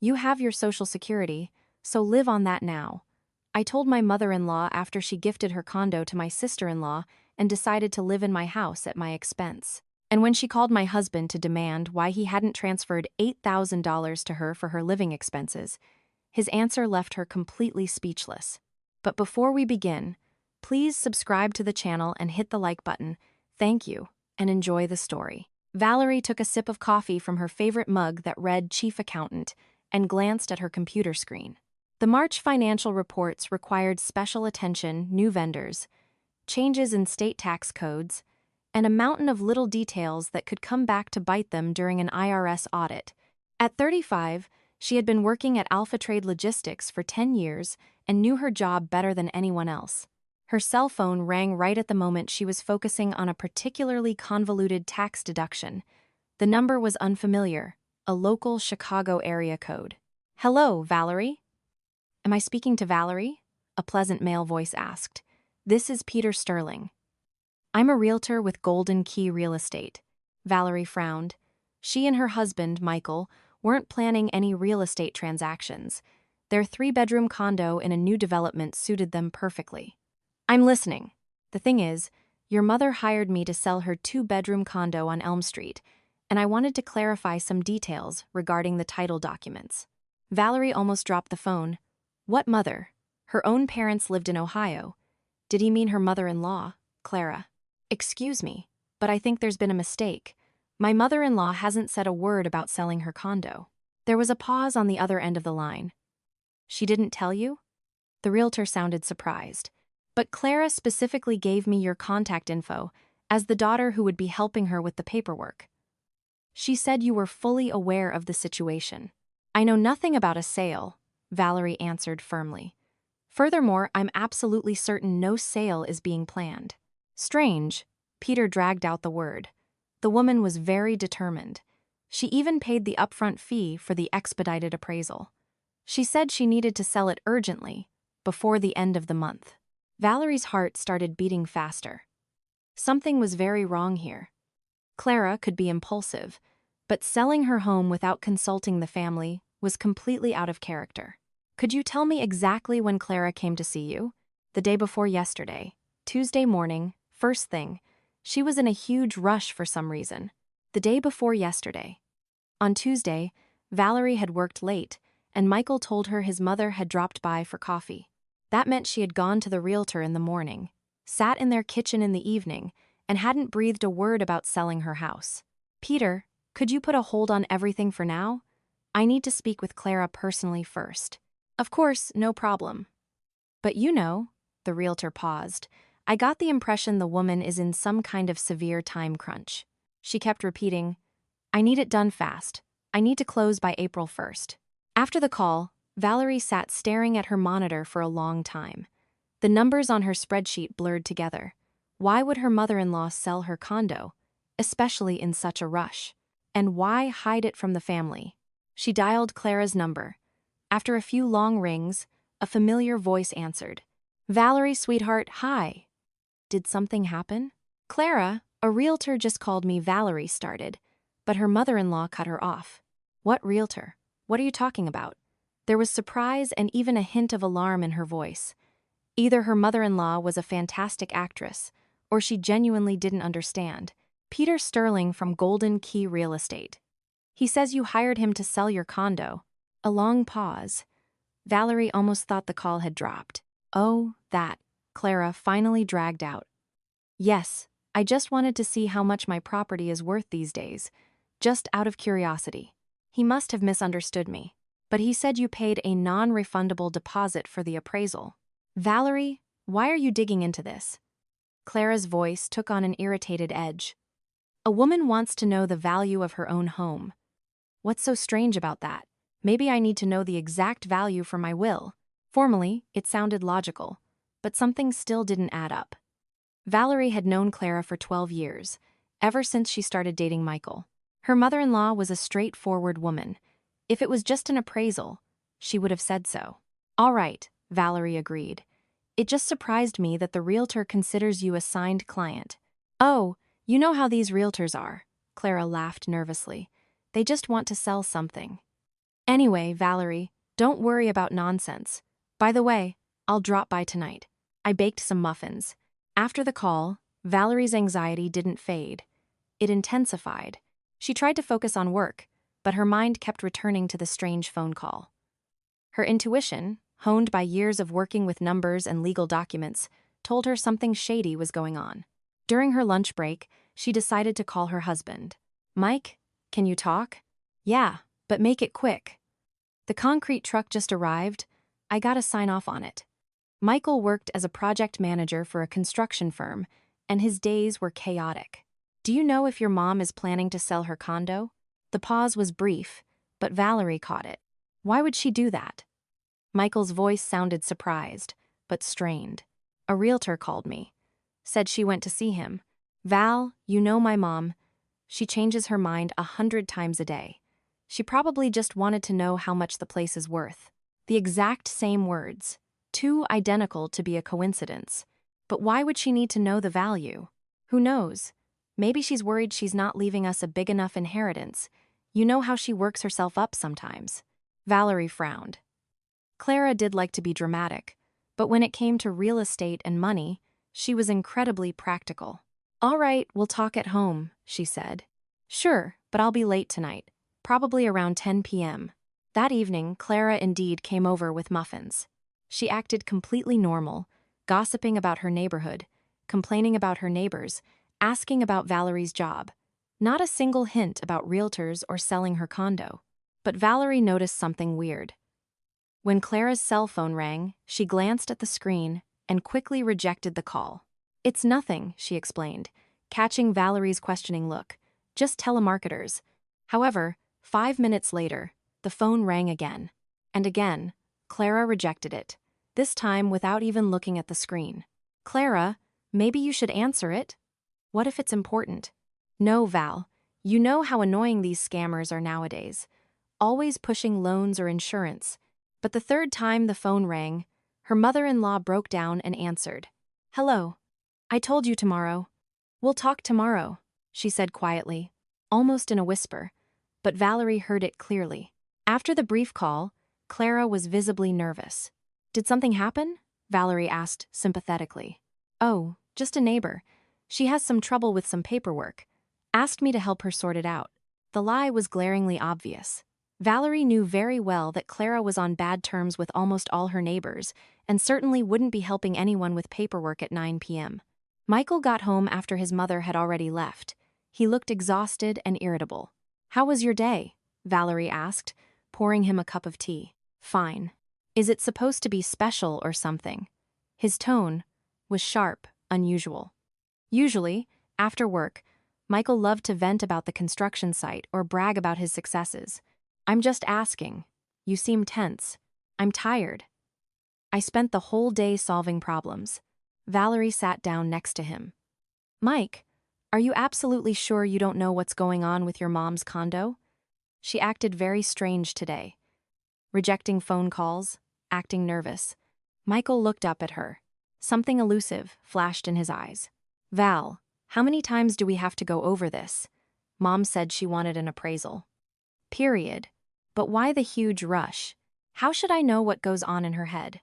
You have your Social Security, so live on that now. I told my mother-in-law after she gifted her condo to my sister-in-law and decided to live in my house at my expense. And when she called my husband to demand why he hadn't transferred $8,000 to her for her living expenses, his answer left her completely speechless. But before we begin, please subscribe to the channel and hit the like button. Thank you, and enjoy the story. Valerie took a sip of coffee from her favorite mug that read Chief Accountant and glanced at her computer screen. The March financial reports required special attention, new vendors, changes in state tax codes, and a mountain of little details that could come back to bite them during an IRS audit. At 35, she had been working at Alpha Trade Logistics for 10 years and knew her job better than anyone else. Her cell phone rang right at the moment she was focusing on a particularly convoluted tax deduction. The number was unfamiliar, a local Chicago area code. "Hello, Valerie?" "Am I speaking to Valerie?" a pleasant male voice asked. "This is Peter Sterling." "I'm a realtor with Golden Key Real Estate." Valerie frowned. She and her husband, Michael, weren't planning any real estate transactions. Their 3-bedroom condo in a new development suited them perfectly. "I'm listening. The thing is, your mother hired me to sell her 2-bedroom condo on Elm Street, and I wanted to clarify some details regarding the title documents." Valerie almost dropped the phone. What mother? Her own parents lived in Ohio. Did he mean her mother-in-law, Clara? "Excuse me, but I think there's been a mistake. My mother-in-law hasn't said a word about selling her condo." There was a pause on the other end of the line. "She didn't tell you?" The realtor sounded surprised. "But Clara specifically gave me your contact info as the daughter who would be helping her with the paperwork. She said you were fully aware of the situation." "I know nothing about a sale," Valerie answered firmly. "Furthermore, I'm absolutely certain no sale is being planned." "Strange," Peter dragged out the word. The woman was very determined. She even paid the upfront fee for the expedited appraisal. She said she needed to sell it urgently, before the end of the month. Valerie's heart started beating faster. Something was very wrong here. Clara could be impulsive, but selling her home without consulting the family was completely out of character. "Could you tell me exactly when Clara came to see you?" "The day before yesterday, Tuesday morning, first thing. She was in a huge rush for some reason." The day before yesterday. On Tuesday, Valerie had worked late, and Michael told her his mother had dropped by for coffee. That meant she had gone to the realtor in the morning, sat in their kitchen in the evening, and hadn't breathed a word about selling her house. "Peter, could you put a hold on everything for now? I need to speak with Clara personally first." "Of course, no problem. But the realtor paused. "I got the impression the woman is in some kind of severe time crunch." She kept repeating, "I need it done fast. I need to close by April 1st. After the call, Valerie sat staring at her monitor for a long time. The numbers on her spreadsheet blurred together. Why would her mother-in-law sell her condo, especially in such a rush? And why hide it from the family? She dialed Clara's number. After a few long rings, a familiar voice answered. "Valerie, sweetheart, hi. Did something happen?" "Clara, a realtor just called me," Valerie started, but her mother-in-law cut her off. "What realtor? What are you talking about?" There was surprise and even a hint of alarm in her voice. Either her mother-in-law was a fantastic actress, or she genuinely didn't understand. "Peter Sterling from Golden Key Real Estate. He says you hired him to sell your condo." A long pause. Valerie almost thought the call had dropped. "Oh, that," Clara finally dragged out. "Yes, I just wanted to see how much my property is worth these days, just out of curiosity. He must have misunderstood me. But he said you paid a non-refundable deposit for the appraisal." "Valerie, why are you digging into this?" Clara's voice took on an irritated edge. "A woman wants to know the value of her own home. What's so strange about that? Maybe I need to know the exact value for my will." Formally, it sounded logical, but something still didn't add up. Valerie had known Clara for 12 years, ever since she started dating Michael. Her mother-in-law was a straightforward woman. If it was just an appraisal, she would have said so. "All right," Valerie agreed. "It just surprised me that the realtor considers you a signed client." "Oh, you know how these realtors are," Clara laughed nervously. "They just want to sell something." Anyway, Valerie, don't worry about nonsense. By the way, I'll drop by tonight. I baked some muffins. After the call, Valerie's anxiety didn't fade. It intensified. She tried to focus on work, but her mind kept returning to the strange phone call. Her intuition, honed by years of working with numbers and legal documents, told her something shady was going on. During her lunch break, she decided to call her husband. Mike, can you talk? Yeah, but make it quick. The concrete truck just arrived. I gotta sign off on it. Michael worked as a project manager for a construction firm, and his days were chaotic. Do you know if your mom is planning to sell her condo? The pause was brief, but Valerie caught it. Why would she do that? Michael's voice sounded surprised, but strained. A realtor called me. Said she went to see him. Val, you know my mom. She changes her mind 100 times a day. She probably just wanted to know how much the place is worth. The exact same words. Too identical to be a coincidence. But why would she need to know the value? Who knows? Maybe she's worried she's not leaving us a big enough inheritance. You know how she works herself up sometimes. Valerie frowned. Clara did like to be dramatic, but when it came to real estate and money, she was incredibly practical. All right, we'll talk at home, she said. Sure, but I'll be late tonight, probably around 10 p.m. That evening, Clara indeed came over with muffins. She acted completely normal, gossiping about her neighborhood, complaining about her neighbors, asking about Valerie's job. Not a single hint about realtors or selling her condo. But Valerie noticed something weird. When Clara's cell phone rang, she glanced at the screen and quickly rejected the call. It's nothing, she explained, catching Valerie's questioning look. Just telemarketers. However, 5 minutes later, the phone rang again. And again, Clara rejected it, this time without even looking at the screen. Clara, maybe you should answer it? What if it's important? No, Val. You know how annoying these scammers are nowadays. Always pushing loans or insurance. But the third time the phone rang, her mother-in-law broke down and answered. Hello. I told you tomorrow. We'll talk tomorrow, she said quietly, almost in a whisper, but Valerie heard it clearly. After the brief call, Clara was visibly nervous. Did something happen? Valerie asked sympathetically. Oh, just a neighbor. She has some trouble with some paperwork. Asked me to help her sort it out. The lie was glaringly obvious. Valerie knew very well that Clara was on bad terms with almost all her neighbors, and certainly wouldn't be helping anyone with paperwork at 9 p.m. Michael got home after his mother had already left. He looked exhausted and irritable. How was your day? Valerie asked, pouring him a cup of tea. Fine. Is it supposed to be special or something? His tone was sharp, unusual. Usually, after work, Michael loved to vent about the construction site or brag about his successes. I'm just asking. You seem tense. I'm tired. I spent the whole day solving problems. Valerie sat down next to him. Mike, are you absolutely sure you don't know what's going on with your mom's condo? She acted very strange today. Rejecting phone calls, acting nervous. Michael looked up at her. Something elusive flashed in his eyes. Val, how many times do we have to go over this? Mom said she wanted an appraisal. Period. But why the huge rush? How should I know what goes on in her head?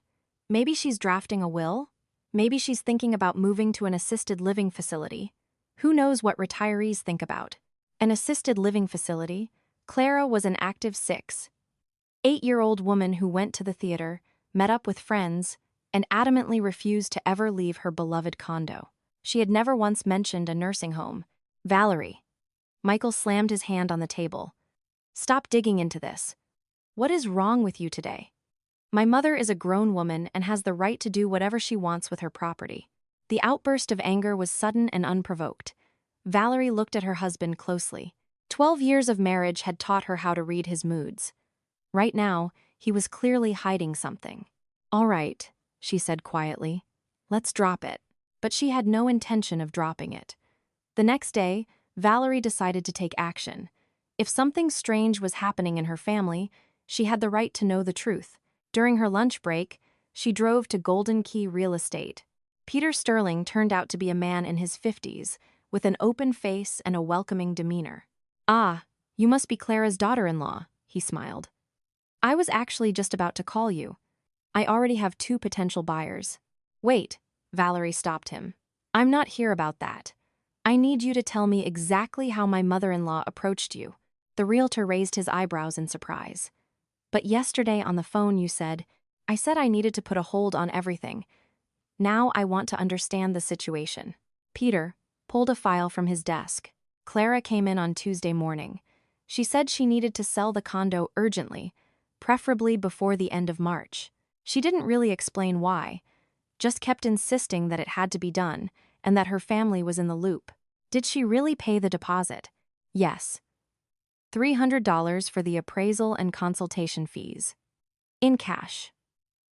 Maybe she's drafting a will? Maybe she's thinking about moving to an assisted living facility. Who knows what retirees think about? An assisted living facility? Clara was an active 8-year-old woman who went to the theater, met up with friends, and adamantly refused to ever leave her beloved condo. She had never once mentioned a nursing home. Valerie. Michael slammed his hand on the table. Stop digging into this. What is wrong with you today? My mother is a grown woman and has the right to do whatever she wants with her property. The outburst of anger was sudden and unprovoked. Valerie looked at her husband closely. 12 years of marriage had taught her how to read his moods. Right now, he was clearly hiding something. All right, she said quietly. Let's drop it. But she had no intention of dropping it. The next day, Valerie decided to take action. If something strange was happening in her family, she had the right to know the truth. During her lunch break, she drove to Golden Key Real Estate. Peter Sterling turned out to be a man in his 50s, with an open face and a welcoming demeanor. Ah, you must be Clara's daughter-in-law, he smiled. I was actually just about to call you. I already have 2 potential buyers. Wait, Valerie stopped him. I'm not here about that. I need you to tell me exactly how my mother-in-law approached you. The realtor raised his eyebrows in surprise. But yesterday on the phone you said, I said I needed to put a hold on everything. Now I want to understand the situation. Peter pulled a file from his desk. Clara came in on Tuesday morning. She said she needed to sell the condo urgently, preferably before the end of March. She didn't really explain why, just kept insisting that it had to be done and that her family was in the loop. Did she really pay the deposit? Yes. $300 for the appraisal and consultation fees. In cash.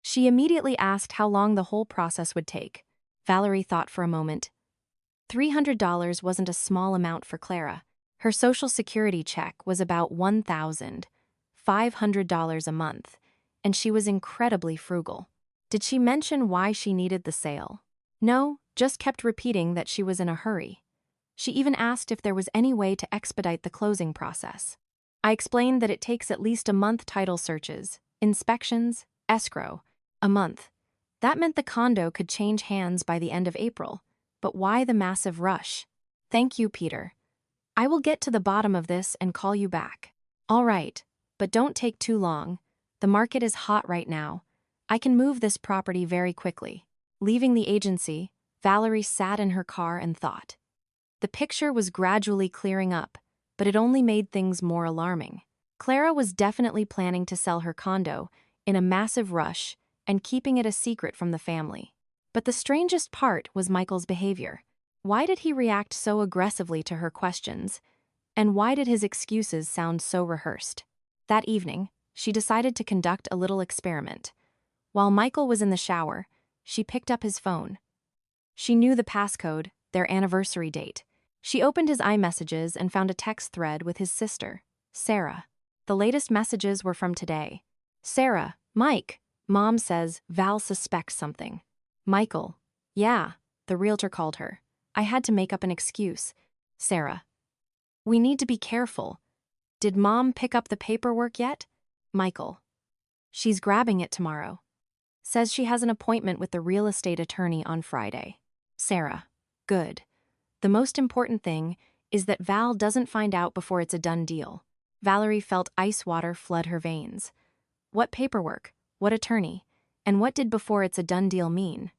She immediately asked how long the whole process would take. Valerie thought for a moment. $300 wasn't a small amount for Clara. Her Social Security check was about $1,500 a month, and she was incredibly frugal. Did she mention why she needed the sale? No, just kept repeating that she was in a hurry. She even asked if there was any way to expedite the closing process. I explained that it takes at least a month title searches, inspections, escrow. A month. That meant the condo could change hands by the end of April. But why the massive rush? Thank you, Peter. I will get to the bottom of this and call you back. All right, but don't take too long. The market is hot right now. I can move this property very quickly. Leaving the agency, Valerie sat in her car and thought. The picture was gradually clearing up, but it only made things more alarming. Clara was definitely planning to sell her condo in a massive rush and keeping it a secret from the family. But the strangest part was Michael's behavior. Why did he react so aggressively to her questions? And why did his excuses sound so rehearsed? That evening, she decided to conduct a little experiment. While Michael was in the shower, she picked up his phone. She knew the passcode, their anniversary date. She opened his iMessages and found a text thread with his sister, Sarah. The latest messages were from today. Sarah, Mike. Mom says Val suspects something. Michael. Yeah, the realtor called her. I had to make up an excuse. Sarah. We need to be careful. Did Mom pick up the paperwork yet? Michael. She's grabbing it tomorrow. Says she has an appointment with the real estate attorney on Friday. Sarah. Good. The most important thing is that Val doesn't find out before it's a done deal. Valerie felt ice water flood her veins. What paperwork? What attorney? And what did before it's a done deal mean?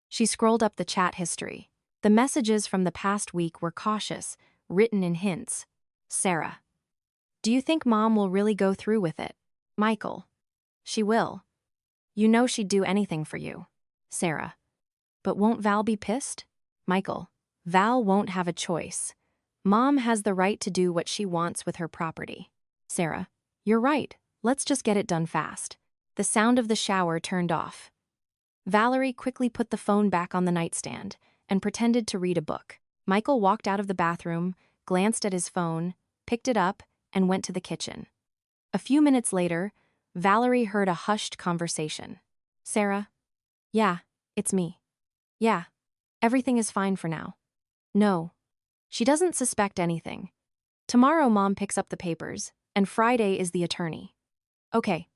She scrolled up the chat history. The messages from the past week were cautious, written in hints. Sarah. Do you think Mom will really go through with it? Michael. She will. You know she'd do anything for you. Sarah. But won't Val be pissed? Michael. Val won't have a choice. Mom has the right to do what she wants with her property. Sarah. You're right. Let's just get it done fast. The sound of the shower turned off. Valerie quickly put the phone back on the nightstand and pretended to read a book. Michael walked out of the bathroom, glanced at his phone, picked it up, and went to the kitchen. A few minutes later, Valerie heard a hushed conversation. Sarah? Yeah, it's me. Yeah, everything is fine for now. No. She doesn't suspect anything. Tomorrow Mom picks up the papers, and Friday is the attorney. Okay.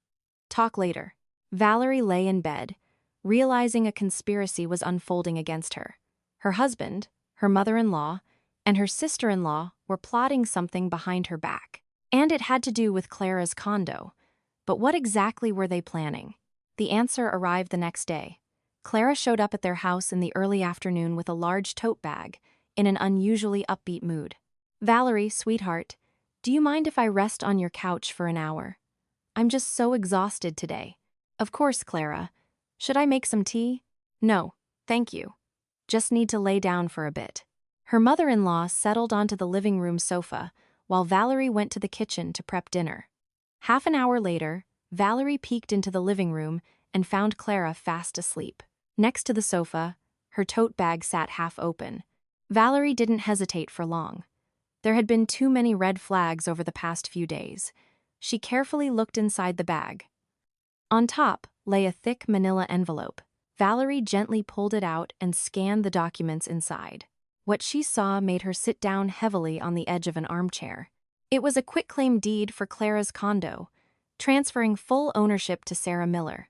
Talk later. Valerie lay in bed, realizing a conspiracy was unfolding against her. Her husband, her mother-in-law, and her sister-in-law were plotting something behind her back. And it had to do with Clara's condo. But what exactly were they planning? The answer arrived the next day. Clara showed up at their house in the early afternoon with a large tote bag, in an unusually upbeat mood. Valerie, sweetheart, do you mind if I rest on your couch for an hour? I'm just so exhausted today. Of course, Clara. Should I make some tea? No, thank you. Just need to lay down for a bit. Her mother-in-law settled onto the living room sofa, while Valerie went to the kitchen to prep dinner. Half an hour later, Valerie peeked into the living room and found Clara fast asleep. Next to the sofa, her tote bag sat half open. Valerie didn't hesitate for long. There had been too many red flags over the past few days. She carefully looked inside the bag. On top lay a thick manila envelope. Valerie gently pulled it out and scanned the documents inside. What she saw made her sit down heavily on the edge of an armchair. It was a quitclaim deed for Clara's condo, transferring full ownership to Sarah Miller.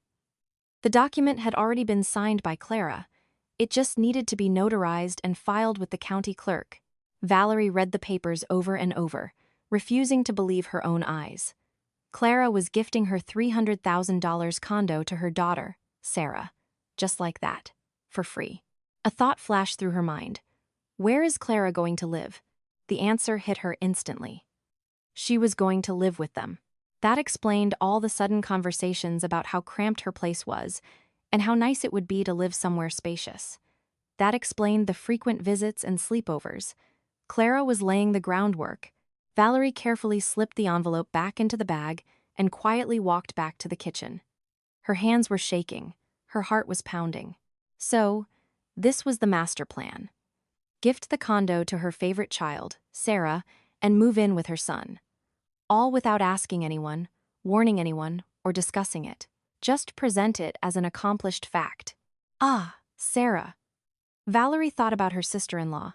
The document had already been signed by Clara. It just needed to be notarized and filed with the county clerk. Valerie read the papers over and over, refusing to believe her own eyes. Clara was gifting her $300,000 condo to her daughter, Sarah, just like that, for free. A thought flashed through her mind. Where is Clara going to live? The answer hit her instantly. She was going to live with them. That explained all the sudden conversations about how cramped her place was and how nice it would be to live somewhere spacious. That explained the frequent visits and sleepovers. Clara was laying the groundwork. Valerie carefully slipped the envelope back into the bag and quietly walked back to the kitchen. Her hands were shaking. Her heart was pounding. So, this was the master plan. Gift the condo to her favorite child, Sarah, and move in with her son. All without asking anyone, warning anyone, or discussing it. Just present it as an accomplished fact. Ah, Sarah. Valerie thought about her sister-in-law.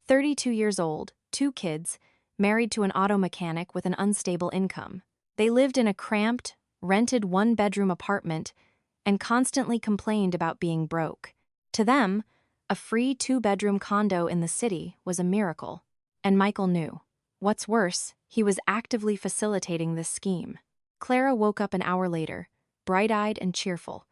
32 years old, 2 kids, married to an auto mechanic with an unstable income. They lived in a cramped, rented 1-bedroom apartment and constantly complained about being broke. To them, a free 2-bedroom condo in the city was a miracle. And Michael knew. What's worse, he was actively facilitating this scheme. Clara woke up an hour later, bright-eyed and cheerful.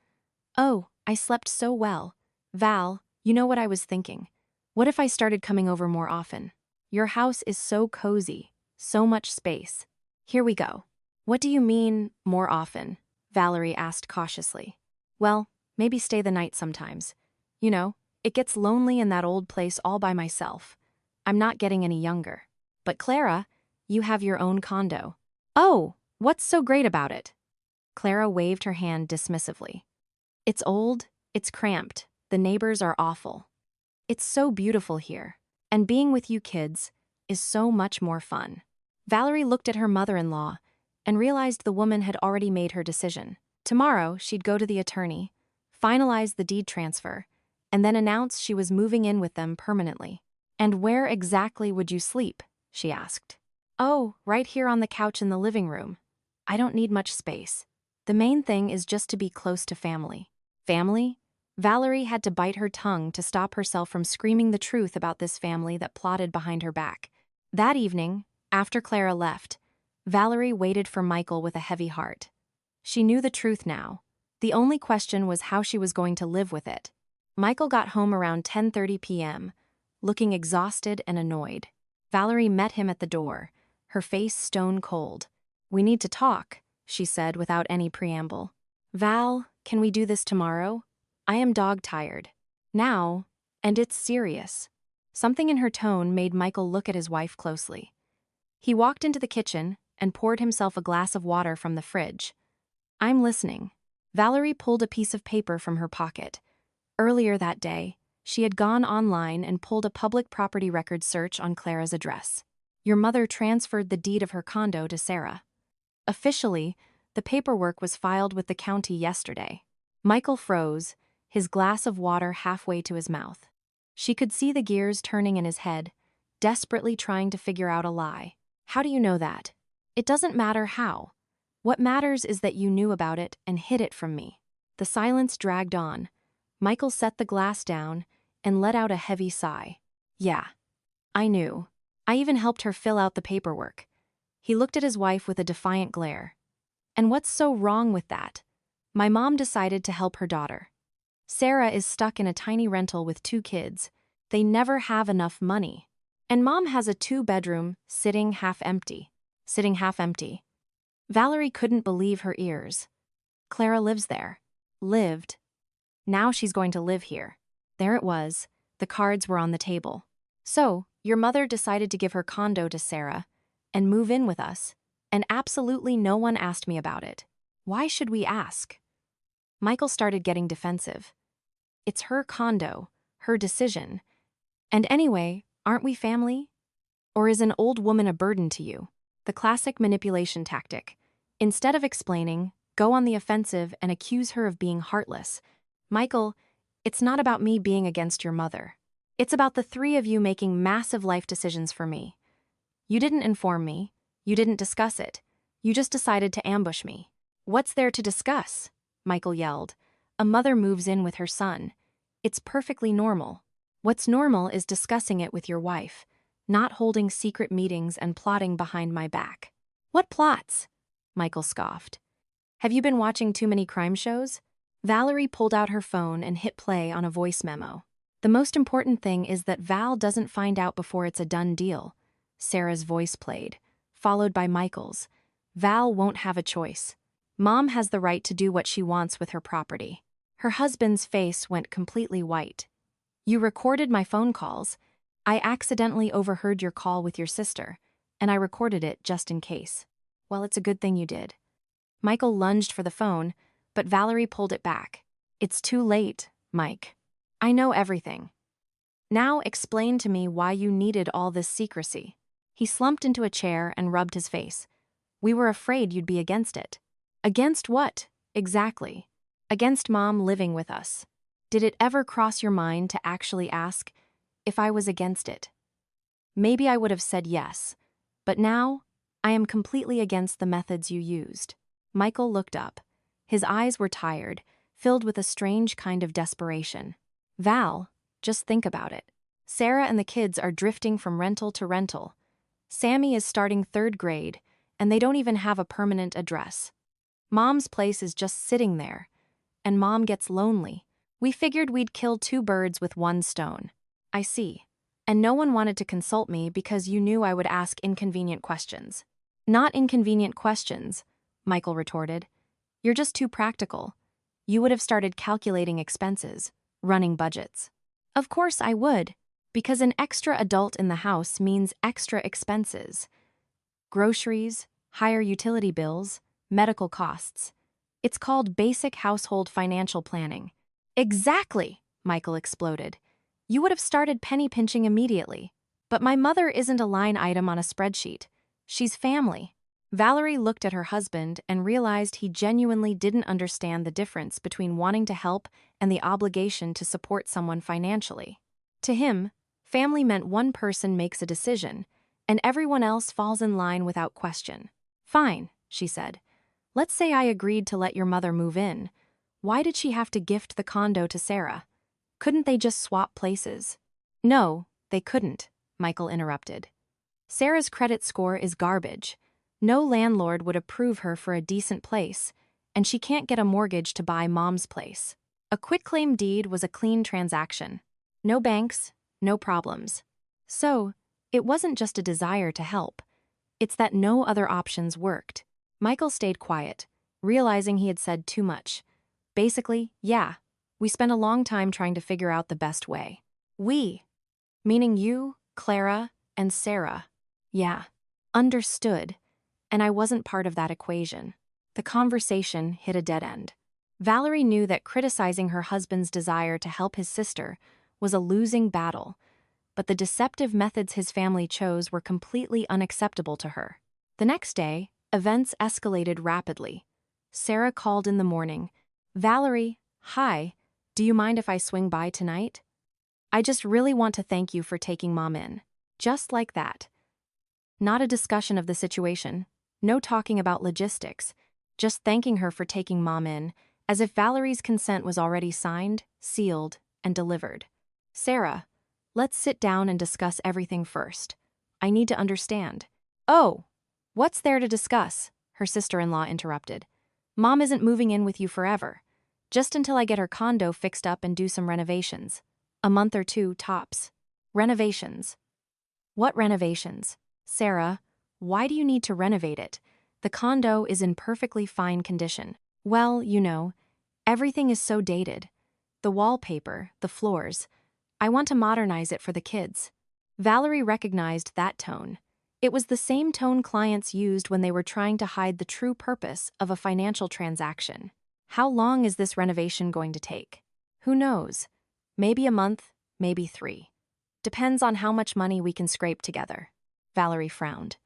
"Oh, I slept so well. Val, you know what I was thinking? What if I started coming over more often? Your house is so cozy, so much space. Here we go." "What do you mean, more often?" Valerie asked cautiously. "Well, maybe stay the night sometimes. You know, it gets lonely in that old place all by myself. I'm not getting any younger. But Clara, you have your own condo." "Oh, what's so great about it?" Clara waved her hand dismissively. "It's old, it's cramped, the neighbors are awful. It's so beautiful here, and being with you kids is so much more fun." Valerie looked at her mother-in-law and realized the woman had already made her decision. Tomorrow, she'd go to the attorney, finalize the deed transfer, and then announce she was moving in with them permanently. "And where exactly would you sleep?" she asked. "Oh, right here on the couch in the living room. I don't need much space. The main thing is just to be close to family." Family? Valerie had to bite her tongue to stop herself from screaming the truth about this family that plotted behind her back. That evening, after Clara left, Valerie waited for Michael with a heavy heart. She knew the truth now. The only question was how she was going to live with it. Michael got home around 10:30 p.m., looking exhausted and annoyed. Valerie met him at the door, her face stone cold. "We need to talk," she said without any preamble. "Val, can we do this tomorrow? I am dog-tired. Now, and it's serious." Something in her tone made Michael look at his wife closely. He walked into the kitchen and poured himself a glass of water from the fridge. "I'm listening." Valerie pulled a piece of paper from her pocket. Earlier that day, she had gone online and pulled a public property record search on Clara's address. Your mother transferred the deed of her condo to Sarah. Officially, the paperwork was filed with the county yesterday. Michael froze, his glass of water halfway to his mouth. She could see the gears turning in his head, desperately trying to figure out a lie. "How do you know that?" "It doesn't matter how. What matters is that you knew about it and hid it from me." The silence dragged on. Michael set the glass down and let out a heavy sigh. "Yeah, I knew. I even helped her fill out the paperwork." He looked at his wife with a defiant glare. "And what's so wrong with that? My mom decided to help her daughter. Sarah is stuck in a tiny rental with 2 kids. They never have enough money. And mom has a 2-bedroom, sitting half empty." Sitting half empty. Valerie couldn't believe her ears. Clara lives there. Lived. Now she's going to live here. There it was. The cards were on the table. "So, your mother decided to give her condo to Sarah and move in with us, and absolutely no one asked me about it. Why should we ask?" Michael started getting defensive. "It's her condo, her decision. And anyway, aren't we family? Or is an old woman a burden to you?" The classic manipulation tactic. Instead of explaining, go on the offensive and accuse her of being heartless. "Michael, it's not about me being against your mother. It's about the 3 of you making massive life decisions for me. You didn't inform me. You didn't discuss it. You just decided to ambush me. What's there to discuss? Michael yelled. A mother moves in with her son. It's perfectly normal. What's normal is discussing it with your wife, not holding secret meetings and plotting behind my back. What plots? Michael scoffed. Have you been watching too many crime shows? Valerie pulled out her phone and hit play on a voice memo. The most important thing is that Val doesn't find out before it's a done deal. Sarah's voice played, followed by Michael's. Val won't have a choice. Mom has the right to do what she wants with her property. Her husband's face went completely white. You recorded my phone calls. I accidentally overheard your call with your sister, and I recorded it just in case. Well, it's a good thing you did. Michael lunged for the phone, but Valerie pulled it back. It's too late, Mike. I know everything. Now explain to me why you needed all this secrecy. He slumped into a chair and rubbed his face. We were afraid you'd be against it. Against what, exactly? Against Mom living with us. Did it ever cross your mind to actually ask if I was against it? Maybe I would have said yes, but now I am completely against the methods you used. Michael looked up. His eyes were tired, filled with a strange kind of desperation. Val, just think about it. Sarah and the kids are drifting from rental to rental. Sammy is starting 3rd grade, and they don't even have a permanent address. Mom's place is just sitting there, and Mom gets lonely. We figured we'd kill 2 birds with 1 stone. I see. And no one wanted to consult me because you knew I would ask inconvenient questions. Not inconvenient questions, Michael retorted. You're just too practical. You would have started calculating expenses, running budgets. Of course I would, because an extra adult in the house means extra expenses. Groceries, higher utility bills, medical costs. It's called basic household financial planning. Exactly, Michael exploded. You would have started penny pinching immediately. But my mother isn't a line item on a spreadsheet. She's family. Valerie looked at her husband and realized he genuinely didn't understand the difference between wanting to help and the obligation to support someone financially. To him, family meant one person makes a decision, and everyone else falls in line without question. Fine, she said. Let's say I agreed to let your mother move in. Why did she have to gift the condo to Sarah? Couldn't they just swap places? No, they couldn't, Michael interrupted. Sarah's credit score is garbage. No landlord would approve her for a decent place, and she can't get a mortgage to buy Mom's place. A quitclaim deed was a clean transaction. No banks, no problems. So, it wasn't just a desire to help. It's that no other options worked. Michael stayed quiet, realizing he had said too much. Basically, yeah, we spent a long time trying to figure out the best way. We, meaning you, Clara, and Sarah. Yeah, understood. And I wasn't part of that equation. The conversation hit a dead end. Valerie knew that criticizing her husband's desire to help his sister was a losing battle, but the deceptive methods his family chose were completely unacceptable to her. The next day, events escalated rapidly. Sarah called in the morning. Valerie, hi, do you mind if I swing by tonight? I just really want to thank you for taking Mom in. Just like that. Not a discussion of the situation. No talking about logistics, just thanking her for taking Mom in, as if Valerie's consent was already signed, sealed, and delivered. Sarah, let's sit down and discuss everything first. I need to understand. Oh, what's there to discuss? Her sister-in-law interrupted. Mom isn't moving in with you forever. Just until I get her condo fixed up and do some renovations. A month or 2, tops. Renovations. What renovations? Sarah, why do you need to renovate it? The condo is in perfectly fine condition. Well, you know, everything is so dated. The wallpaper, the floors. I want to modernize it for the kids. Valerie recognized that tone. It was the same tone clients used when they were trying to hide the true purpose of a financial transaction. How long is this renovation going to take? Who knows? Maybe a month, maybe 3. Depends on how much money we can scrape together. Valerie frowned.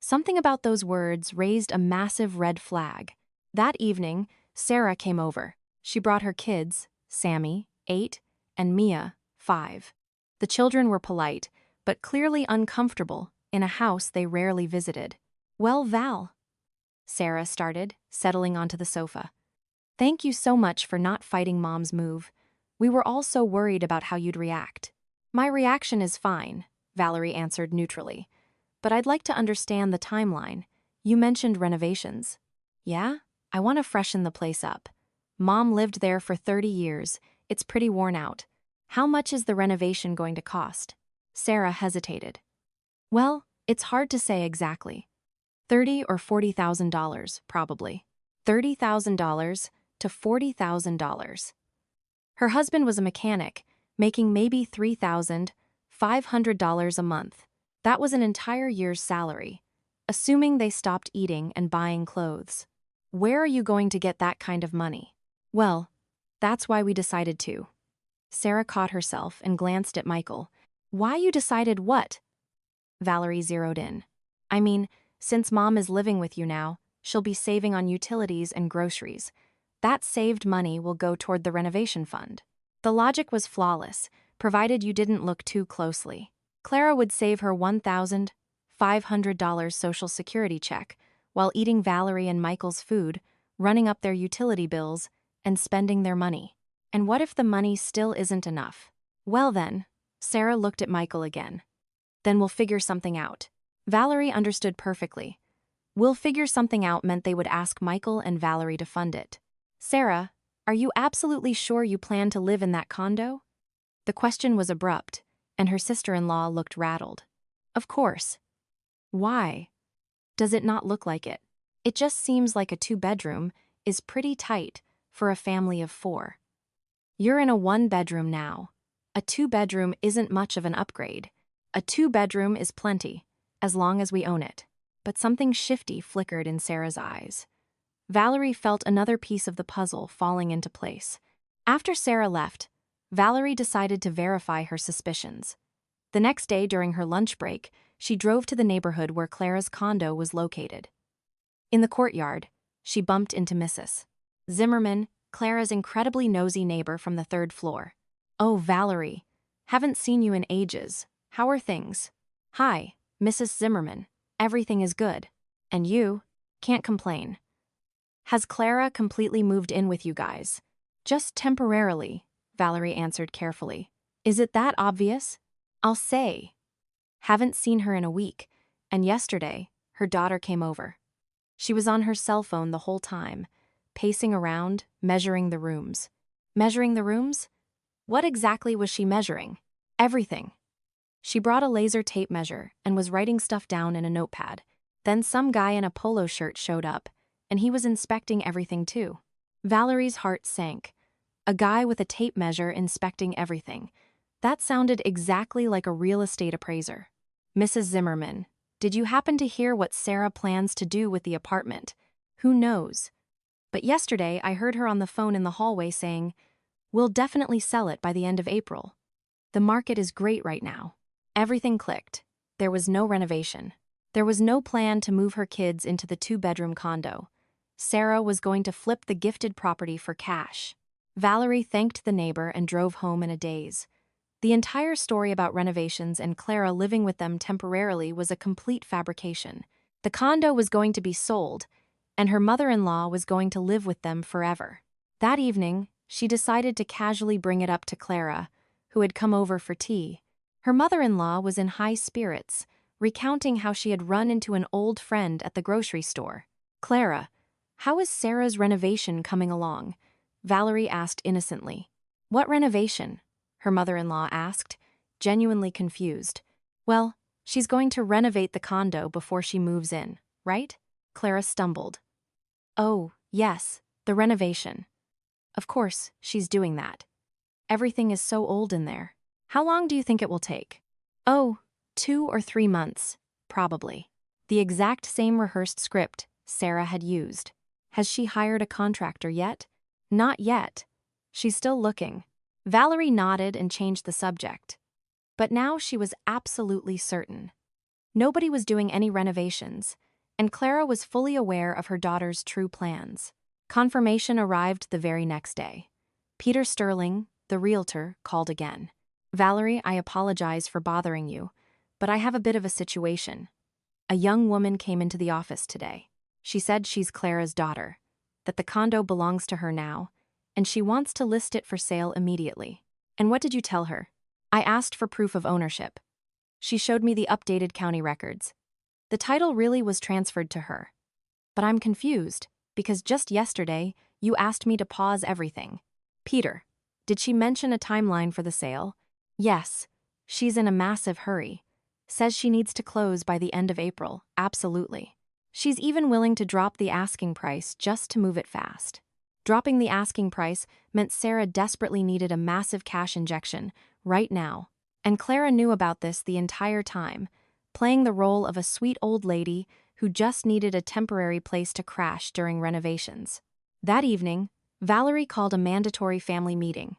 Something about those words raised a massive red flag. That evening, Sarah came over. She brought her kids, Sammy, 8, and Mia, 5. The children were polite, but clearly uncomfortable in a house they rarely visited. Well, Val, Sarah started, settling onto the sofa. Thank you so much for not fighting Mom's move. We were all so worried about how you'd react. My reaction is fine, Valerie answered neutrally. But I'd like to understand the timeline. You mentioned renovations. Yeah? I want to freshen the place up. Mom lived there for 30 years. It's pretty worn out. How much is the renovation going to cost? Sarah hesitated. Well, it's hard to say exactly. $30,000 or $40,000, probably. $30,000 to $40,000. Her husband was a mechanic, making maybe $3,500 a month. That was an entire year's salary, assuming they stopped eating and buying clothes. Where are you going to get that kind of money? Well, that's why we decided to. Sarah caught herself and glanced at Michael. Why you decided what? Valerie zeroed in. I mean, since Mom is living with you now, she'll be saving on utilities and groceries. That saved money will go toward the renovation fund. The logic was flawless, provided you didn't look too closely. Clara would save her $1,500 Social Security check while eating Valerie and Michael's food, running up their utility bills, and spending their money. And what if the money still isn't enough? Well then, Sarah looked at Michael again. Then we'll figure something out. Valerie understood perfectly. We'll figure something out meant they would ask Michael and Valerie to fund it. Sarah, are you absolutely sure you plan to live in that condo? The question was abrupt, and her sister-in-law looked rattled. Of course. Why? Does it not look like it? It just seems like a 2-bedroom is pretty tight for a family of 4. You're in a 1-bedroom now. A 2-bedroom isn't much of an upgrade. A 2-bedroom is plenty, as long as we own it. But something shifty flickered in Sarah's eyes. Valerie felt another piece of the puzzle falling into place. After Sarah left, Valerie decided to verify her suspicions. The next day during her lunch break, she drove to the neighborhood where Clara's condo was located. In the courtyard, she bumped into Mrs. Zimmerman, Clara's incredibly nosy neighbor from the 3rd floor. Oh, Valerie. Haven't seen you in ages. How are things? Hi, Mrs. Zimmerman. Everything is good. And you? Can't complain. Has Clara completely moved in with you guys? Just temporarily, Valerie answered carefully. Is it that obvious? I'll say. Haven't seen her in a week, and yesterday, her daughter came over. She was on her cell phone the whole time, pacing around, measuring the rooms. Measuring the rooms? What exactly was she measuring? Everything. She brought a laser tape measure and was writing stuff down in a notepad. Then some guy in a polo shirt showed up, and he was inspecting everything too. Valerie's heart sank. A guy with a tape measure inspecting everything. That sounded exactly like a real estate appraiser. Mrs. Zimmerman, did you happen to hear what Sarah plans to do with the apartment? Who knows? But yesterday I heard her on the phone in the hallway saying, "We'll definitely sell it by the end of April. The market is great right now." Everything clicked. There was no renovation. There was no plan to move her kids into the 2-bedroom condo. Sarah was going to flip the gifted property for cash. Valerie thanked the neighbor and drove home in a daze. The entire story about renovations and Clara living with them temporarily was a complete fabrication. The condo was going to be sold, and her mother-in-law was going to live with them forever. That evening, she decided to casually bring it up to Clara, who had come over for tea. Her mother-in-law was in high spirits, recounting how she had run into an old friend at the grocery store. Clara, how is Sarah's renovation coming along? Valerie asked innocently. What renovation? Her mother-in-law asked, genuinely confused. Well, she's going to renovate the condo before she moves in, right? Clara stumbled. Oh, yes, the renovation. Of course, she's doing that. Everything is so old in there. How long do you think it will take? Oh, 2 or 3 months, probably. The exact same rehearsed script Sarah had used. Has she hired a contractor yet? Not yet. She's still looking. Valerie nodded and changed the subject. But now she was absolutely certain. Nobody was doing any renovations, and Clara was fully aware of her daughter's true plans. Confirmation arrived the very next day. Peter Sterling, the realtor, called again. Valerie, I apologize for bothering you, but I have a bit of a situation. A young woman came into the office today. She said she's Clara's daughter, that the condo belongs to her now, and she wants to list it for sale immediately. And what did you tell her? I asked for proof of ownership. She showed me the updated county records. The title really was transferred to her. But I'm confused, because just yesterday, you asked me to pause everything. Peter, did she mention a timeline for the sale? Yes. She's in a massive hurry. Says she needs to close by the end of April, absolutely. She's even willing to drop the asking price just to move it fast. Dropping the asking price meant Sarah desperately needed a massive cash injection, right now. And Clara knew about this the entire time, playing the role of a sweet old lady who just needed a temporary place to crash during renovations. That evening, Valerie called a mandatory family meeting.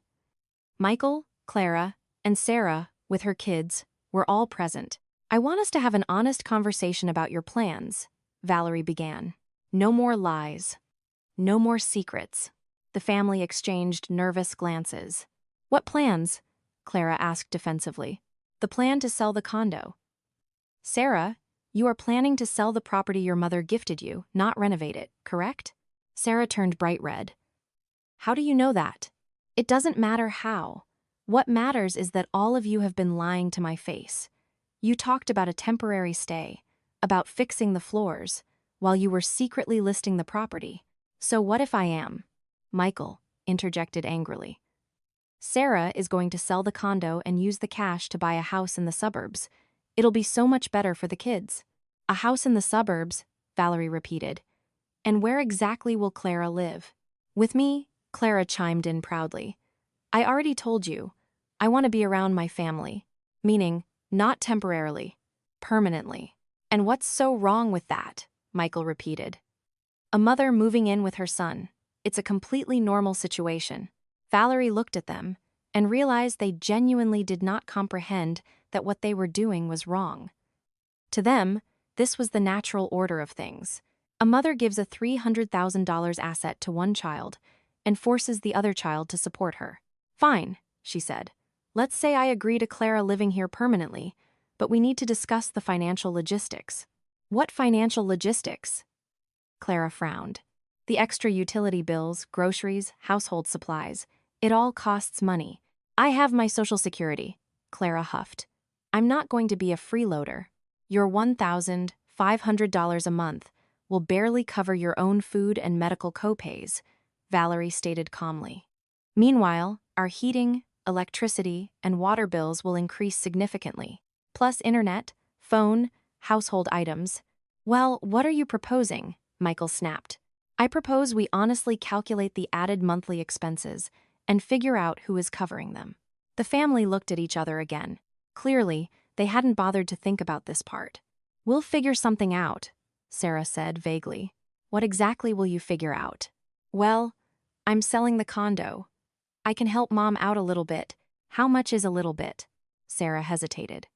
Michael, Clara, and Sarah, with her kids, were all present. I want us to have an honest conversation about your plans, Valerie began. No more lies. No more secrets. The family exchanged nervous glances. What plans? Clara asked defensively. The plan to sell the condo. Sarah, you are planning to sell the property your mother gifted you, not renovate it, correct? Sarah turned bright red. How do you know that? It doesn't matter how. What matters is that all of you have been lying to my face. You talked about a temporary stay, about fixing the floors, while you were secretly listing the property. So what if I am? Michael interjected angrily. Sarah is going to sell the condo and use the cash to buy a house in the suburbs. It'll be so much better for the kids. A house in the suburbs, Valerie repeated. And where exactly will Clara live? With me, Clara chimed in proudly. I already told you. I want to be around my family. Meaning, not temporarily, permanently. And what's so wrong with that? Michael repeated. A mother moving in with her son. It's a completely normal situation. Valerie looked at them and realized they genuinely did not comprehend that what they were doing was wrong. To them, this was the natural order of things. A mother gives a $300,000 asset to one child and forces the other child to support her. Fine, she said. Let's say I agree to Clara living here permanently, but we need to discuss the financial logistics. What financial logistics? Clara frowned. The extra utility bills, groceries, household supplies. It all costs money. I have my Social Security, Clara huffed. I'm not going to be a freeloader. Your $1,500 a month will barely cover your own food and medical copays, Valerie stated calmly. Meanwhile, our heating, electricity, and water bills will increase significantly, plus internet, phone, household items. Well, what are you proposing? Michael snapped. I propose we honestly calculate the added monthly expenses and figure out who is covering them. The family looked at each other again. Clearly, they hadn't bothered to think about this part. We'll figure something out, Sarah said vaguely. What exactly will you figure out? Well, I'm selling the condo. I can help Mom out a little bit. How much is a little bit? Sarah hesitated.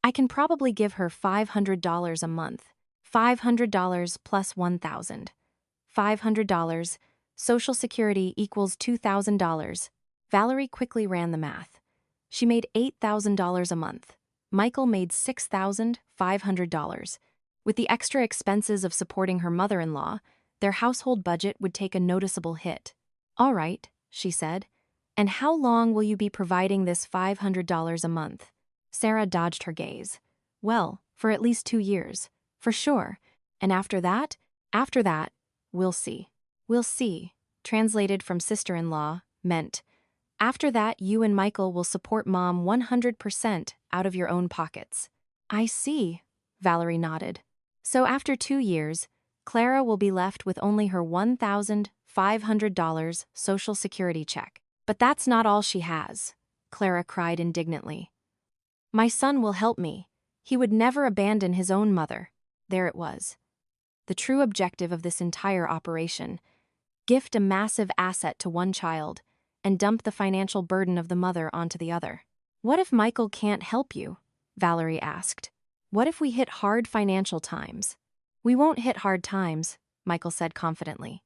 I can probably give her $500 a month. $500 plus $1,000. $500. Social Security equals $2,000. Valerie quickly ran the math. She made $8,000 a month. Michael made $6,500. With the extra expenses of supporting her mother-in-law, their household budget would take a noticeable hit. All right, she said. And how long will you be providing this $500 a month? Sarah dodged her gaze. Well, for at least 2 years. For sure. And after that, we'll see. We'll see, translated from sister-in-law, meant, after that you and Michael will support Mom 100% out of your own pockets. I see, Valerie nodded. So after 2 years, Clara will be left with only her $1,500 Social Security check. But that's not all she has, Clara cried indignantly. My son will help me. He would never abandon his own mother. There it was. The true objective of this entire operation: gift a massive asset to one child and dump the financial burden of the mother onto the other. What if Michael can't help you? Valerie asked. What if we hit hard financial times? We won't hit hard times, Michael said confidently.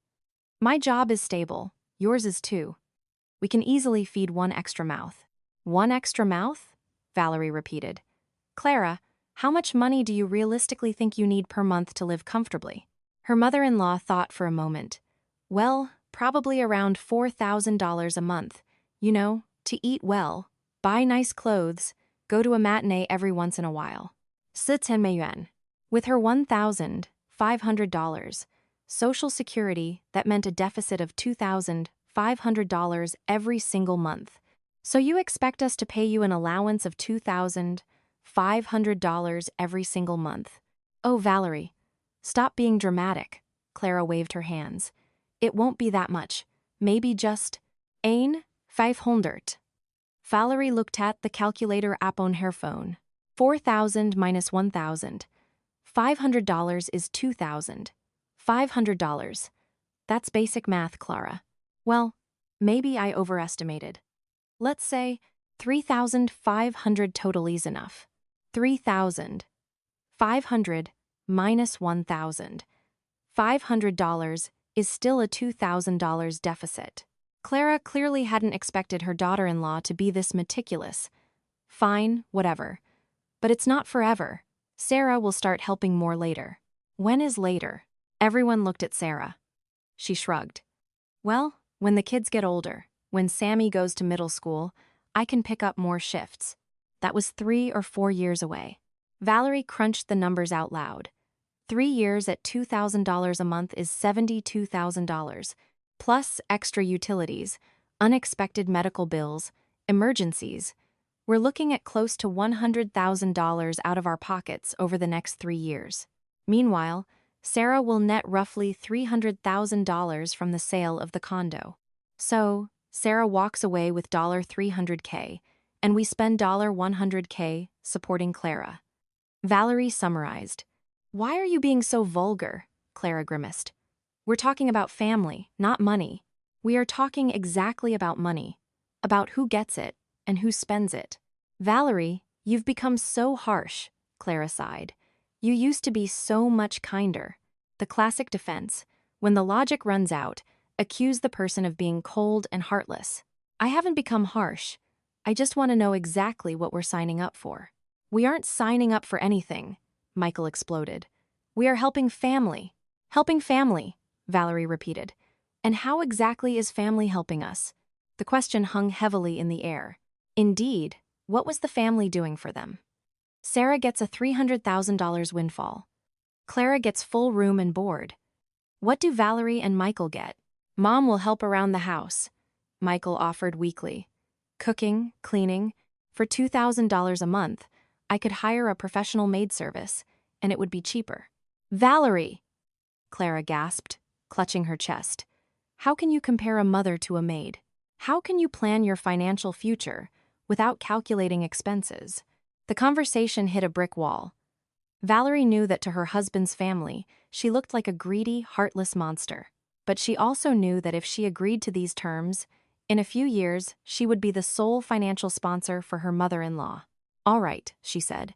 My job is stable, yours is too. We can easily feed one extra mouth. One extra mouth? Valerie repeated. Clara, how much money do you realistically think you need per month to live comfortably? Her mother-in-law thought for a moment. Well, probably around $4,000 a month. You know, to eat well, buy nice clothes, go to a matinee every once in a while. 4,000 yuan. With her $1,500, Social Security, that meant a deficit of $2,500 every single month. So you expect us to pay you an allowance of $2,500 every single month? Oh, Valerie, stop being dramatic. Clara waved her hands. It won't be that much. Maybe just 500. Valerie looked at the calculator app on her phone. 4,000 minus 1,000. $500 is $2,500. That's basic math, Clara. Well, maybe I overestimated. Let's say 3,500 totally is enough. 3,500 minus 1,000. $500 is still a $2,000 deficit. Clara clearly hadn't expected her daughter-in-law to be this meticulous. Fine, whatever. But it's not forever. Sarah will start helping more later. When is later? Everyone looked at Sarah. She shrugged. Well, when the kids get older, when Sammy goes to middle school, I can pick up more shifts. That was 3 or 4 years away. Valerie crunched the numbers out loud. 3 years at $2,000 a month is $72,000, plus extra utilities, unexpected medical bills, emergencies. We're looking at close to $100,000 out of our pockets over the next 3 years. Meanwhile, Sarah will net roughly $300,000 from the sale of the condo. So, Sarah walks away with $300K, and we spend $100K supporting Clara. Valerie summarized. Why are you being so vulgar? Clara grimaced. We're talking about family, not money. We are talking exactly about money, about who gets it and who spends it. Valerie, you've become so harsh, Clara sighed. You used to be so much kinder. The classic defense, when the logic runs out, accuse the person of being cold and heartless. I haven't become harsh. I just want to know exactly what we're signing up for. We aren't signing up for anything, Michael exploded. We are helping family. Helping family, Valerie repeated. And how exactly is family helping us? The question hung heavily in the air. Indeed, what was the family doing for them? Sarah gets a $300,000 windfall. Clara gets full room and board. What do Valerie and Michael get? Mom will help around the house, Michael offered weakly. Cooking, cleaning. For $2,000 a month, I could hire a professional maid service, and it would be cheaper. Valerie! Clara gasped, clutching her chest. How can you compare a mother to a maid? How can you plan your financial future without calculating expenses? The conversation hit a brick wall. Valerie knew that to her husband's family, she looked like a greedy, heartless monster. But she also knew that if she agreed to these terms, in a few years, she would be the sole financial sponsor for her mother-in-law. All right, she said.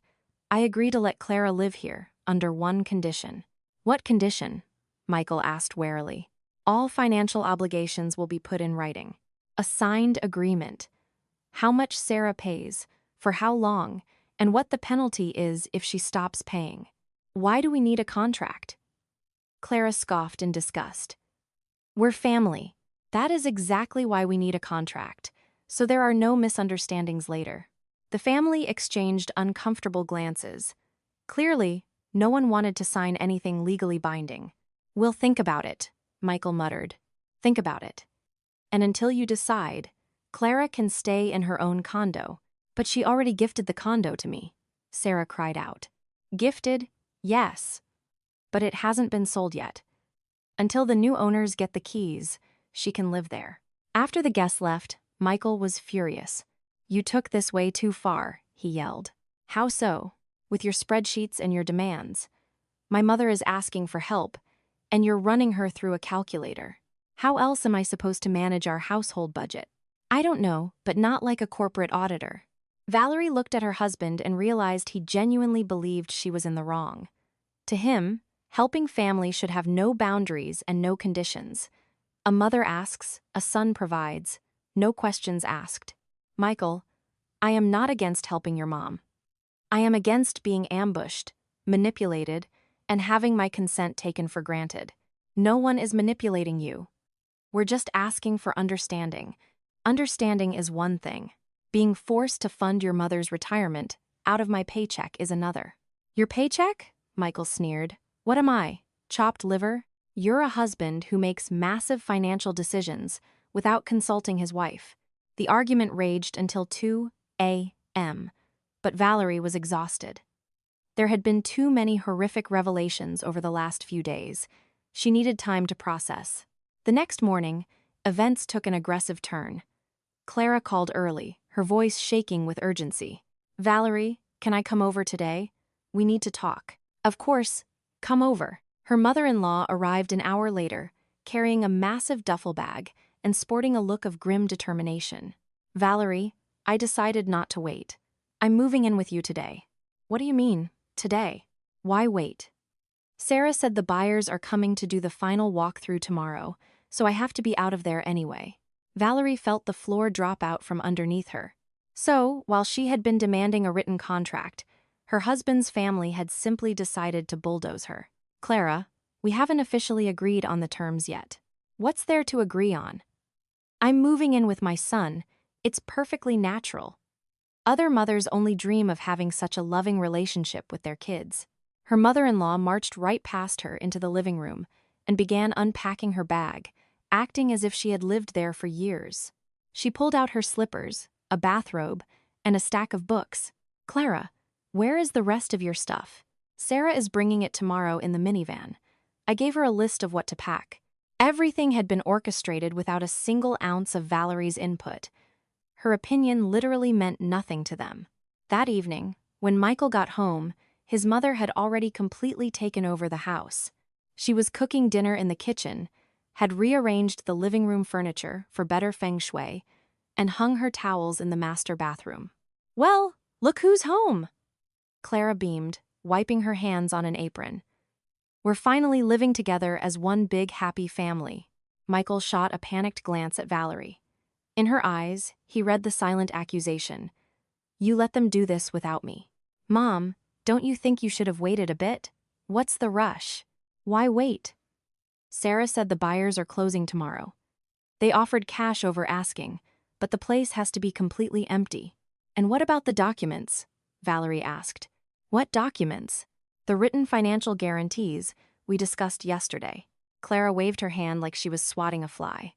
I agree to let Clara live here, under one condition. What condition? Michael asked warily. All financial obligations will be put in writing. A signed agreement. How much Sarah pays, for how long, and what the penalty is if she stops paying. Why do we need a contract? Clara scoffed in disgust. We're family. That is exactly why we need a contract, so there are no misunderstandings later. The family exchanged uncomfortable glances. Clearly, no one wanted to sign anything legally binding. We'll think about it, Michael muttered. Think about it. And until you decide, Clara can stay in her own condo. But she already gifted the condo to me, Sarah cried out. Gifted? Yes. But it hasn't been sold yet. Until the new owners get the keys, she can live there. After the guests left, Michael was furious. You took this way too far, he yelled. How so? With your spreadsheets and your demands. My mother is asking for help, and you're running her through a calculator. How else am I supposed to manage our household budget? I don't know, but not like a corporate auditor. Valerie looked at her husband and realized he genuinely believed she was in the wrong. To him, helping family should have no boundaries and no conditions. A mother asks, a son provides, no questions asked. Michael, I am not against helping your mom. I am against being ambushed, manipulated, and having my consent taken for granted. No one is manipulating you. We're just asking for understanding. Understanding is one thing. Being forced to fund your mother's retirement out of my paycheck is another. Your paycheck? Michael sneered. What am I? Chopped liver? You're a husband who makes massive financial decisions without consulting his wife. The argument raged until 2 a.m., but Valerie was exhausted. There had been too many horrific revelations over the last few days. She needed time to process. The next morning, events took an aggressive turn. Clara called early, her voice shaking with urgency. Valerie, can I come over today? We need to talk. Of course, come over. Her mother-in-law arrived an hour later, carrying a massive duffel bag and sporting a look of grim determination. Valerie, I decided not to wait. I'm moving in with you today. What do you mean, today? Why wait? Sarah said the buyers are coming to do the final walkthrough tomorrow, so I have to be out of there anyway. Valerie felt the floor drop out from underneath her. So, while she had been demanding a written contract, her husband's family had simply decided to bulldoze her. Clara, we haven't officially agreed on the terms yet. What's there to agree on? I'm moving in with my son. It's perfectly natural. Other mothers only dream of having such a loving relationship with their kids. Her mother-in-law marched right past her into the living room and began unpacking her bag, acting as if she had lived there for years. She pulled out her slippers, a bathrobe, and a stack of books. Clara, where is the rest of your stuff? Sarah is bringing it tomorrow in the minivan. I gave her a list of what to pack. Everything had been orchestrated without a single ounce of Valerie's input. Her opinion literally meant nothing to them. That evening, when Michael got home, his mother had already completely taken over the house. She was cooking dinner in the kitchen, had rearranged the living room furniture for better feng shui, and hung her towels in the master bathroom. Well, look who's home! Clara beamed, wiping her hands on an apron. We're finally living together as one big happy family. Michael shot a panicked glance at Valerie. In her eyes, he read the silent accusation. You let them do this without me. Mom, don't you think you should have waited a bit? What's the rush? Why wait? Sarah said the buyers are closing tomorrow. They offered cash over asking, but the place has to be completely empty. And what about the documents? Valerie asked. What documents? The written financial guarantees we discussed yesterday. Clara waved her hand like she was swatting a fly.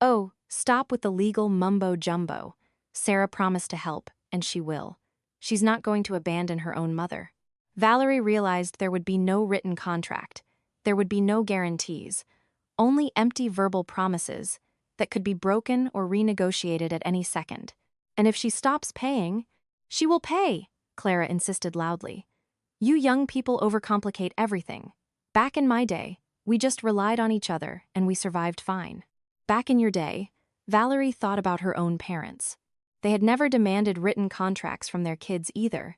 Oh, stop with the legal mumbo-jumbo. Sarah promised to help, and she will. She's not going to abandon her own mother. Valerie realized there would be no written contract. There would be no guarantees. Only empty verbal promises that could be broken or renegotiated at any second. And if she stops paying, she will pay, Clara insisted loudly. You young people overcomplicate everything. Back in my day, we just relied on each other and we survived fine. Back in your day, Valerie thought about her own parents. They had never demanded written contracts from their kids either,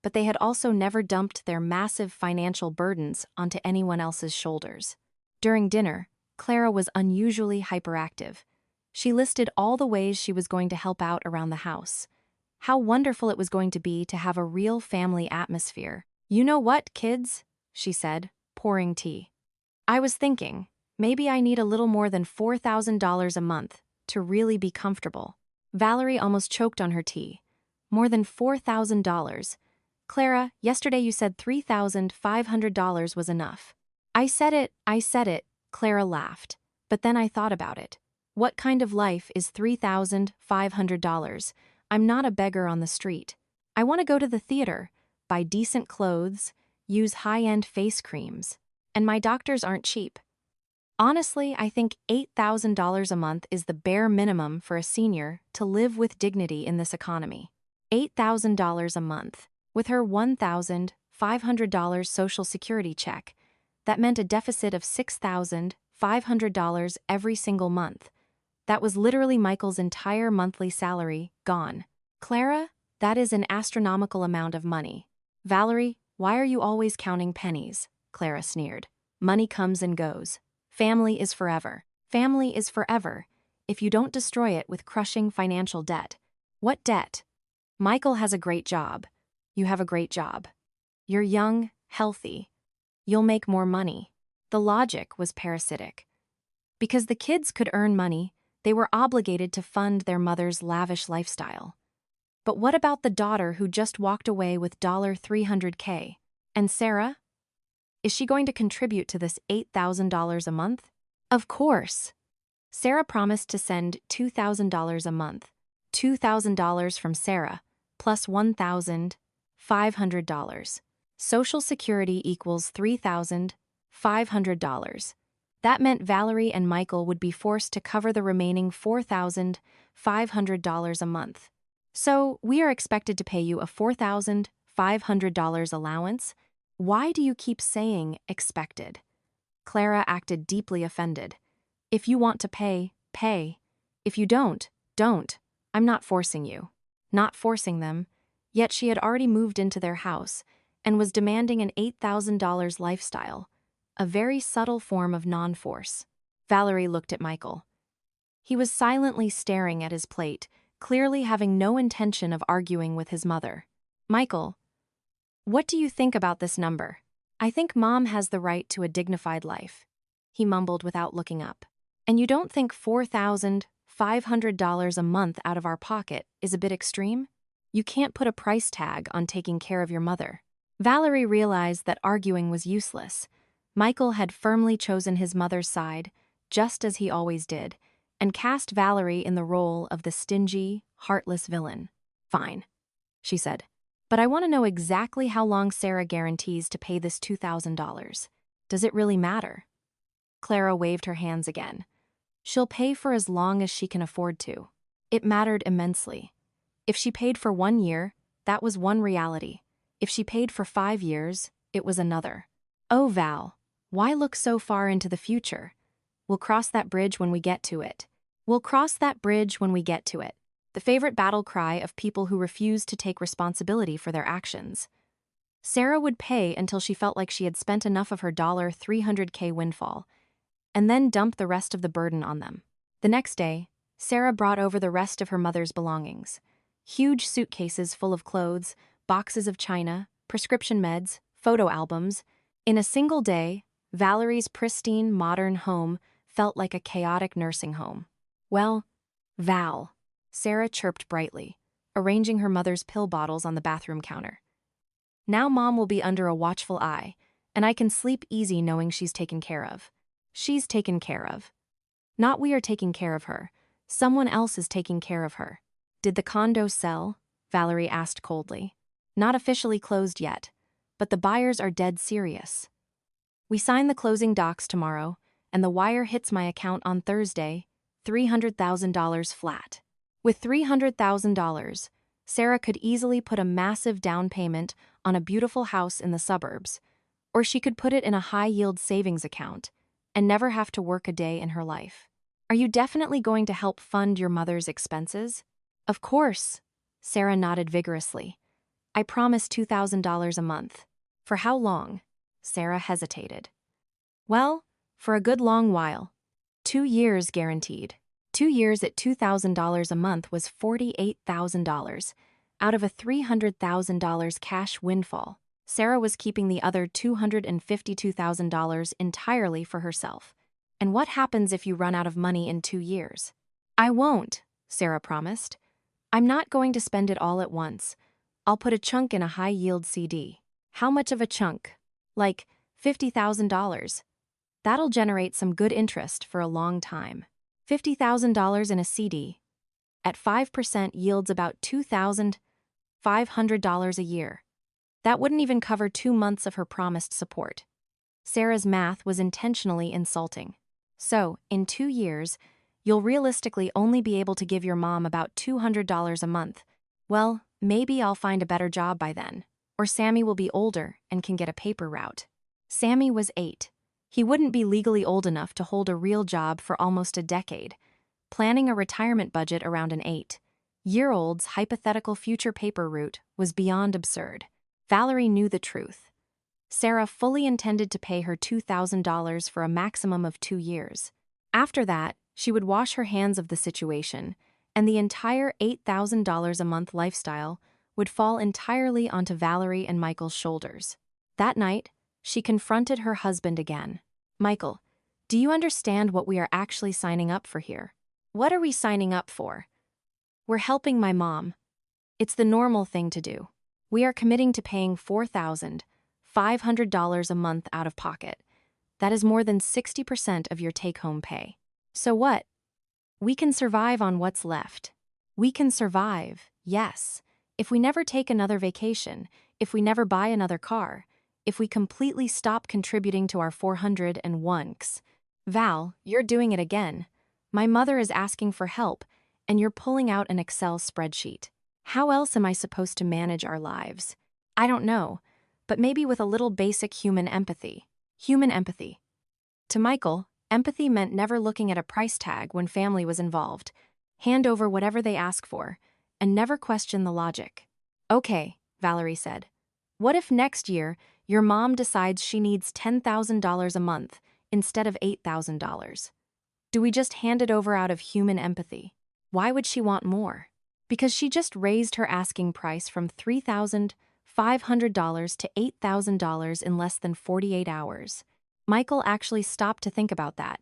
but they had also never dumped their massive financial burdens onto anyone else's shoulders. During dinner, Clara was unusually hyperactive. She listed all the ways she was going to help out around the house. How wonderful it was going to be to have a real family atmosphere. You know what, kids? She said, pouring tea. I was thinking, maybe I need a little more than $4,000 a month to really be comfortable. Valerie almost choked on her tea. More than $4,000. Clara, yesterday you said $3,500 was enough. I said it, Clara laughed. But then I thought about it. What kind of life is $3,500? I'm not a beggar on the street. I want to go to the theater, buy decent clothes, use high-end face creams. And my doctors aren't cheap. Honestly, I think $8,000 a month is the bare minimum for a senior to live with dignity in this economy. $8,000 a month. With her $1,500 Social Security check, that meant a deficit of $6,500 every single month. That was literally Michael's entire monthly salary gone. Clara, that is an astronomical amount of money. Valerie, why are you always counting pennies? Clara sneered. Money comes and goes. Family is forever. Family is forever, if you don't destroy it with crushing financial debt. What debt? Michael has a great job. You have a great job. You're young, healthy. you'll make more money. The logic was parasitic. Because the kids could earn money, they were obligated to fund their mother's lavish lifestyle. But what about the daughter who just walked away with $300K? And Sarah? Is she going to contribute to this $8,000 a month? Of course. Sarah promised to send $2,000 a month. $2,000 from Sarah, plus $1,500. Social Security equals $3,500. That meant Valerie and Michael would be forced to cover the remaining $4,500 a month. So, we are expected to pay you a $4,500 allowance? Why do you keep saying expected? Clara acted deeply offended. If you want to pay, pay. If you don't, don't. I'm not forcing you. Not forcing them, yet she had already moved into their house and was demanding an $8,000 lifestyle, a very subtle form of non-force. Valerie looked at Michael. He was silently staring at his plate, clearly having no intention of arguing with his mother. Michael, what do you think about this number? I think Mom has the right to a dignified life, he mumbled without looking up. And you don't think $4,500 a month out of our pocket is a bit extreme? You can't put a price tag on taking care of your mother. Valerie realized that arguing was useless. Michael had firmly chosen his mother's side, just as he always did, and cast Valerie in the role of the stingy, heartless villain. Fine, she said. But I want to know exactly how long Sarah guarantees to pay this $2,000. Does it really matter? Clara waved her hands again. She'll pay for as long as she can afford to. It mattered immensely. If she paid for 1 year, that was one reality. If she paid for 5 years, it was another. Oh, Val, why look so far into the future? We'll cross that bridge when we get to it. We'll cross that bridge when we get to it. The favorite battle cry of people who refuse to take responsibility for their actions. Sarah would pay until she felt like she had spent enough of her $300K windfall, and then dump the rest of the burden on them. The next day, Sarah brought over the rest of her mother's belongings. Huge suitcases full of clothes, boxes of china, prescription meds, photo albums. In a single day, Valerie's pristine, modern home felt like a chaotic nursing home. Well, Val, Sarah chirped brightly, arranging her mother's pill bottles on the bathroom counter. Now Mom will be under a watchful eye, and I can sleep easy knowing she's taken care of. She's taken care of. Not we are taking care of her. Someone else is taking care of her. Did the condo sell? Valerie asked coldly. Not officially closed yet, but the buyers are dead serious. We sign the closing docs tomorrow, and the wire hits my account on Thursday, $300,000 flat. With $300,000, Sarah could easily put a massive down payment on a beautiful house in the suburbs, or she could put it in a high-yield savings account and never have to work a day in her life. Are you definitely going to help fund your mother's expenses? Of course, Sarah nodded vigorously. I promise $2,000 a month. For how long? Sarah hesitated. Well, for a good long while. 2 years guaranteed. 2 years at $2,000 a month was $48,000, out of a $300,000 cash windfall. Sarah was keeping the other $252,000 entirely for herself. And what happens if you run out of money in 2 years? I won't, Sarah promised. I'm not going to spend it all at once. I'll put a chunk in a high-yield CD. How much of a chunk? Like $50,000. That'll generate some good interest for a long time. $50,000 in a CD at 5% yields about $2,500 a year. That wouldn't even cover 2 months of her promised support. Sarah's math was intentionally insulting. So, in 2 years, you'll realistically only be able to give your mom about $200 a month. Well, maybe I'll find a better job by then. Or Sammy will be older and can get a paper route. Sammy was 8. He wouldn't be legally old enough to hold a real job for almost a decade. Planning a retirement budget around an 8-year-old's hypothetical future paper route was beyond absurd. Valerie knew the truth. Sarah fully intended to pay her $2,000 for a maximum of 2 years. After that, she would wash her hands of the situation, and the entire $8,000 a month lifestyle would fall entirely onto Valerie and Michael's shoulders. That night, She confronted her husband again. Michael, do you understand what we are actually signing up for here? What are we signing up for? We're helping my mom. It's the normal thing to do. We are committing to paying $4,500 a month out of pocket. That is more than 60% of your take-home pay. So what? We can survive on what's left. We can survive, yes, if we never take another vacation, if we never buy another car, if we completely stop contributing to our 401ks. Val, you're doing it again. My mother is asking for help, and you're pulling out an Excel spreadsheet. How else am I supposed to manage our lives? I don't know, but maybe with a little basic human empathy. Human empathy. To Michael, empathy meant never looking at a price tag when family was involved. Hand over whatever they ask for, and never question the logic. Okay, Valerie said. What if next year your mom decides she needs $10,000 a month instead of $8,000? Do we just hand it over out of human empathy? Why would she want more? Because she just raised her asking price from $3,500 to $8,000 in less than 48 hours. Michael actually stopped to think about that.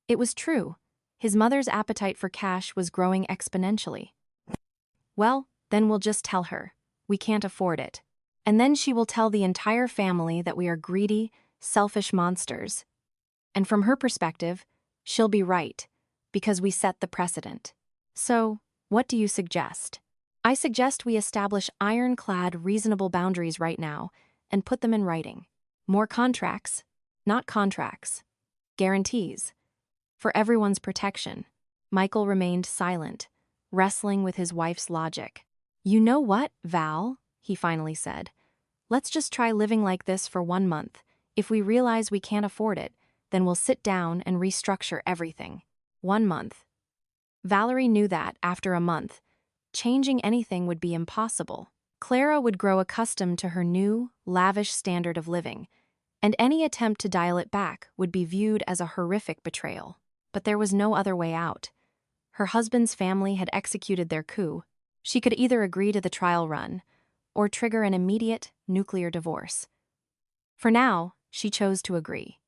It was true. His mother's appetite for cash was growing exponentially. Well, then we'll just tell her. We can't afford it. And then she will tell the entire family that we are greedy, selfish monsters. And from her perspective, she'll be right, because we set the precedent. So, what do you suggest? I suggest we establish ironclad, reasonable boundaries right now and put them in writing. More contracts, not contracts. Guarantees. For everyone's protection. Michael remained silent, wrestling with his wife's logic. You know what, Val? He finally said. Let's just try living like this for 1 month. If we realize we can't afford it, then we'll sit down and restructure everything. 1 month. Valerie knew that, after a month, changing anything would be impossible. Clara would grow accustomed to her new, lavish standard of living, and any attempt to dial it back would be viewed as a horrific betrayal. But there was no other way out. Her husband's family had executed their coup. She could either agree to the trial run or trigger an immediate nuclear divorce. For now, she chose to agree.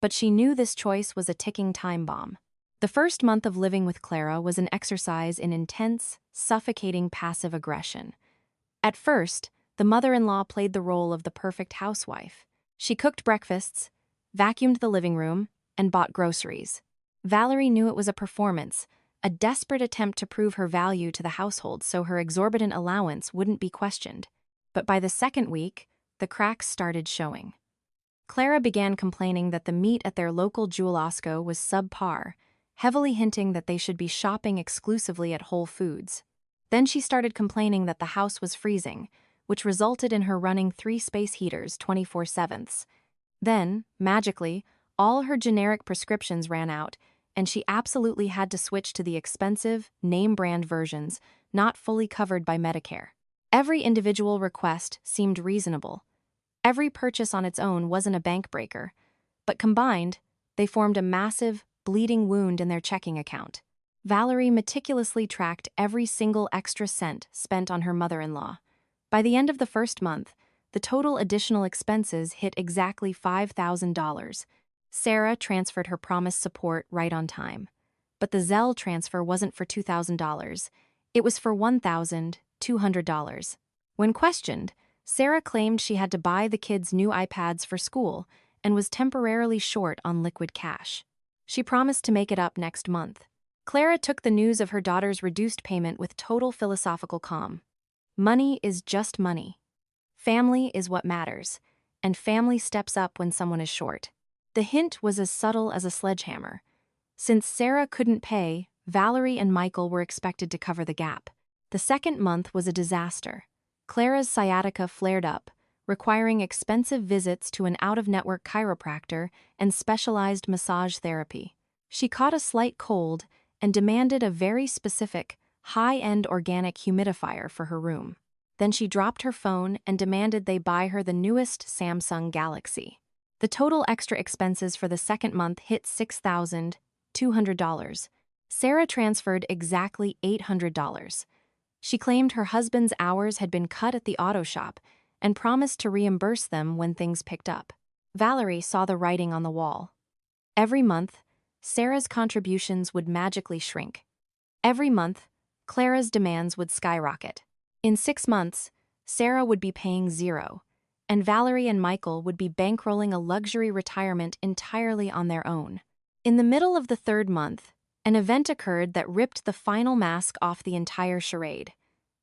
But she knew this choice was a ticking time bomb. The first month of living with Clara was an exercise in intense, suffocating passive aggression. At first, the mother-in-law played the role of the perfect housewife. She cooked breakfasts, vacuumed the living room, and bought groceries. Valerie knew it was a performance, a desperate attempt to prove her value to the household so her exorbitant allowance wouldn't be questioned. But by the second week, the cracks started showing. Clara began complaining that the meat at their local Jewel-Osco was subpar, heavily hinting that they should be shopping exclusively at Whole Foods. Then she started complaining that the house was freezing, which resulted in her running 3 space heaters 24/7. Then, magically, all her generic prescriptions ran out, and she absolutely had to switch to the expensive, name-brand versions, not fully covered by Medicare. Every individual request seemed reasonable. Every purchase on its own wasn't a bank breaker, but combined, they formed a massive, bleeding wound in their checking account. Valerie meticulously tracked every single extra cent spent on her mother-in-law. By the end of the first month, the total additional expenses hit exactly $5,000. Sarah transferred her promised support right on time. But the Zelle transfer wasn't for $2,000. It was for $1,200. When questioned, Sarah claimed she had to buy the kids new iPads for school and was temporarily short on liquid cash. She promised to make it up next month. Clara took the news of her daughter's reduced payment with total philosophical calm. Money is just money. Family is what matters, and family steps up when someone is short. The hint was as subtle as a sledgehammer. Since Sarah couldn't pay, Valerie and Michael were expected to cover the gap. The second month was a disaster. Clara's sciatica flared up, requiring expensive visits to an out-of-network chiropractor and specialized massage therapy. She caught a slight cold and demanded a very specific, high-end organic humidifier for her room. Then she dropped her phone and demanded they buy her the newest Samsung Galaxy. The total extra expenses for the second month hit $6,200. Sarah transferred exactly $800. She claimed her husband's hours had been cut at the auto shop and promised to reimburse them when things picked up. Valerie saw the writing on the wall. Every month, Sarah's contributions would magically shrink. Every month, Clara's demands would skyrocket. In 6 months, Sarah would be paying zero, and Valerie and Michael would be bankrolling a luxury retirement entirely on their own. In the middle of the 3rd month, an event occurred that ripped the final mask off the entire charade.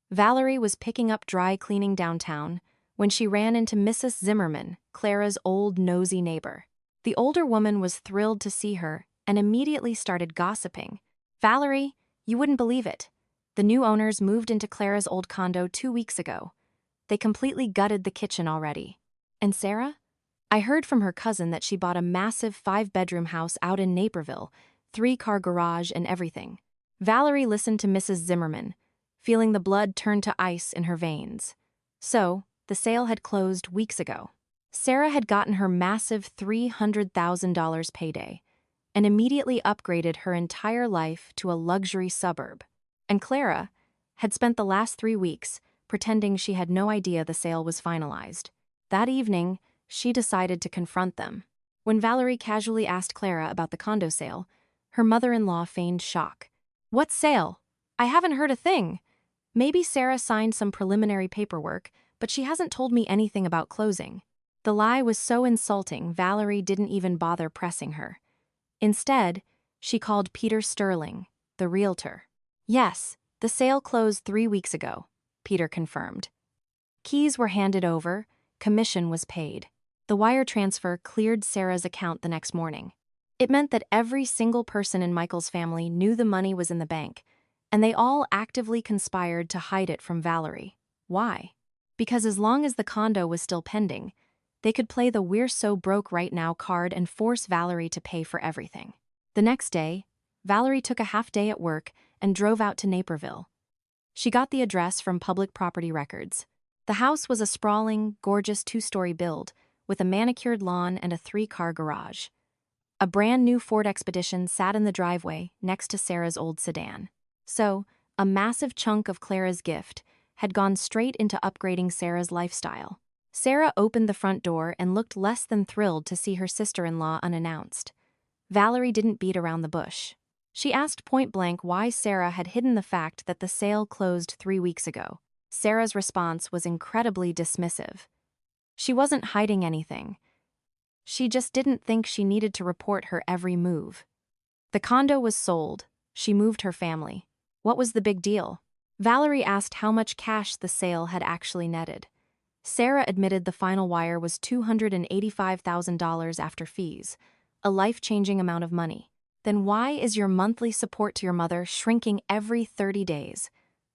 Valerie was picking up dry cleaning downtown when she ran into Mrs. Zimmerman, Clara's old nosy neighbor. The older woman was thrilled to see her and immediately started gossiping. "Valerie, you wouldn't believe it. The new owners moved into Clara's old condo 2 weeks ago. They completely gutted the kitchen already. And Sarah? I heard from her cousin that she bought a massive 5-bedroom house out in Naperville, 3-car garage and everything." Valerie listened to Mrs. Zimmerman, feeling the blood turn to ice in her veins. So, the sale had closed weeks ago. Sarah had gotten her massive $300,000 payday and immediately upgraded her entire life to a luxury suburb. And Clara had spent the last 3 weeks pretending she had no idea the sale was finalized. That evening, she decided to confront them. When Valerie casually asked Clara about the condo sale, her mother-in-law feigned shock. "What sale? I haven't heard a thing. Maybe Sarah signed some preliminary paperwork, but she hasn't told me anything about closing." The lie was so insulting, Valerie didn't even bother pressing her. Instead, she called Peter Sterling, the realtor. "Yes, the sale closed 3 weeks ago," Peter confirmed. Keys were handed over, commission was paid. The wire transfer cleared Sarah's account the next morning. It meant that every single person in Michael's family knew the money was in the bank, and they all actively conspired to hide it from Valerie. Why? Because as long as the condo was still pending, they could play the "we're so broke right now" card and force Valerie to pay for everything. The next day, Valerie took a half day at work and drove out to Naperville. She got the address from public property records. The house was a sprawling, gorgeous 2-story build with a manicured lawn and a 3-car garage. A brand new Ford Expedition sat in the driveway next to Sarah's old sedan. So, a massive chunk of Clara's gift had gone straight into upgrading Sarah's lifestyle. Sarah opened the front door and looked less than thrilled to see her sister-in-law unannounced. Valerie didn't beat around the bush. She asked point-blank why Sarah had hidden the fact that the sale closed 3 weeks ago. Sarah's response was incredibly dismissive. She wasn't hiding anything. She just didn't think she needed to report her every move. The condo was sold. She moved her family. What was the big deal? Valerie asked how much cash the sale had actually netted. Sarah admitted the final wire was $285,000 after fees, a life-changing amount of money. "Then why is your monthly support to your mother shrinking every 30 days?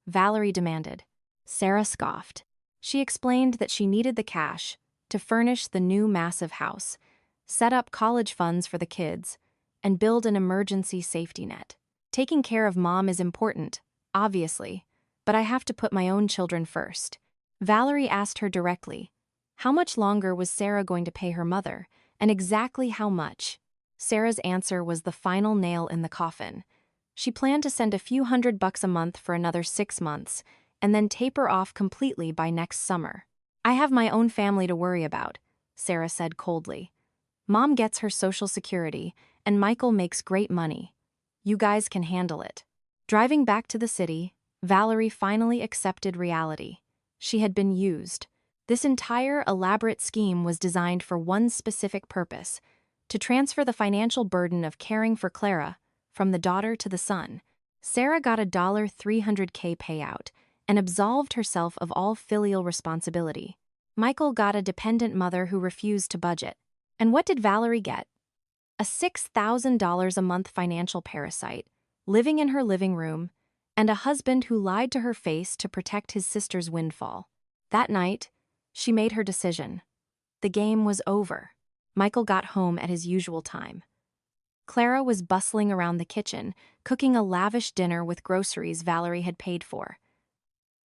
Valerie demanded. Sarah scoffed. She explained that she needed the cash to furnish the new massive house, set up college funds for the kids, and build an emergency safety net. "Taking care of Mom is important, obviously, but I have to put my own children first." Valerie asked her directly, how much longer was Sarah going to pay her mother, and exactly how much? Sarah's answer was the final nail in the coffin. She planned to send a few $100 a month for another 6 months, and then taper off completely by next summer. "I have my own family to worry about," Sarah said coldly. "Mom gets her Social Security, and Michael makes great money. You guys can handle it." Driving back to the city, Valerie finally accepted reality. She had been used. This entire elaborate scheme was designed for one specific purpose: to transfer the financial burden of caring for Clara from the daughter to the son. Sarah got a $300K payout and absolved herself of all filial responsibility. Michael got a dependent mother who refused to budget. And what did Valerie get? A $6,000 a month financial parasite, living in her living room, and a husband who lied to her face to protect his sister's windfall. That night, she made her decision. The game was over. Michael got home at his usual time. Clara was bustling around the kitchen, cooking a lavish dinner with groceries Valerie had paid for.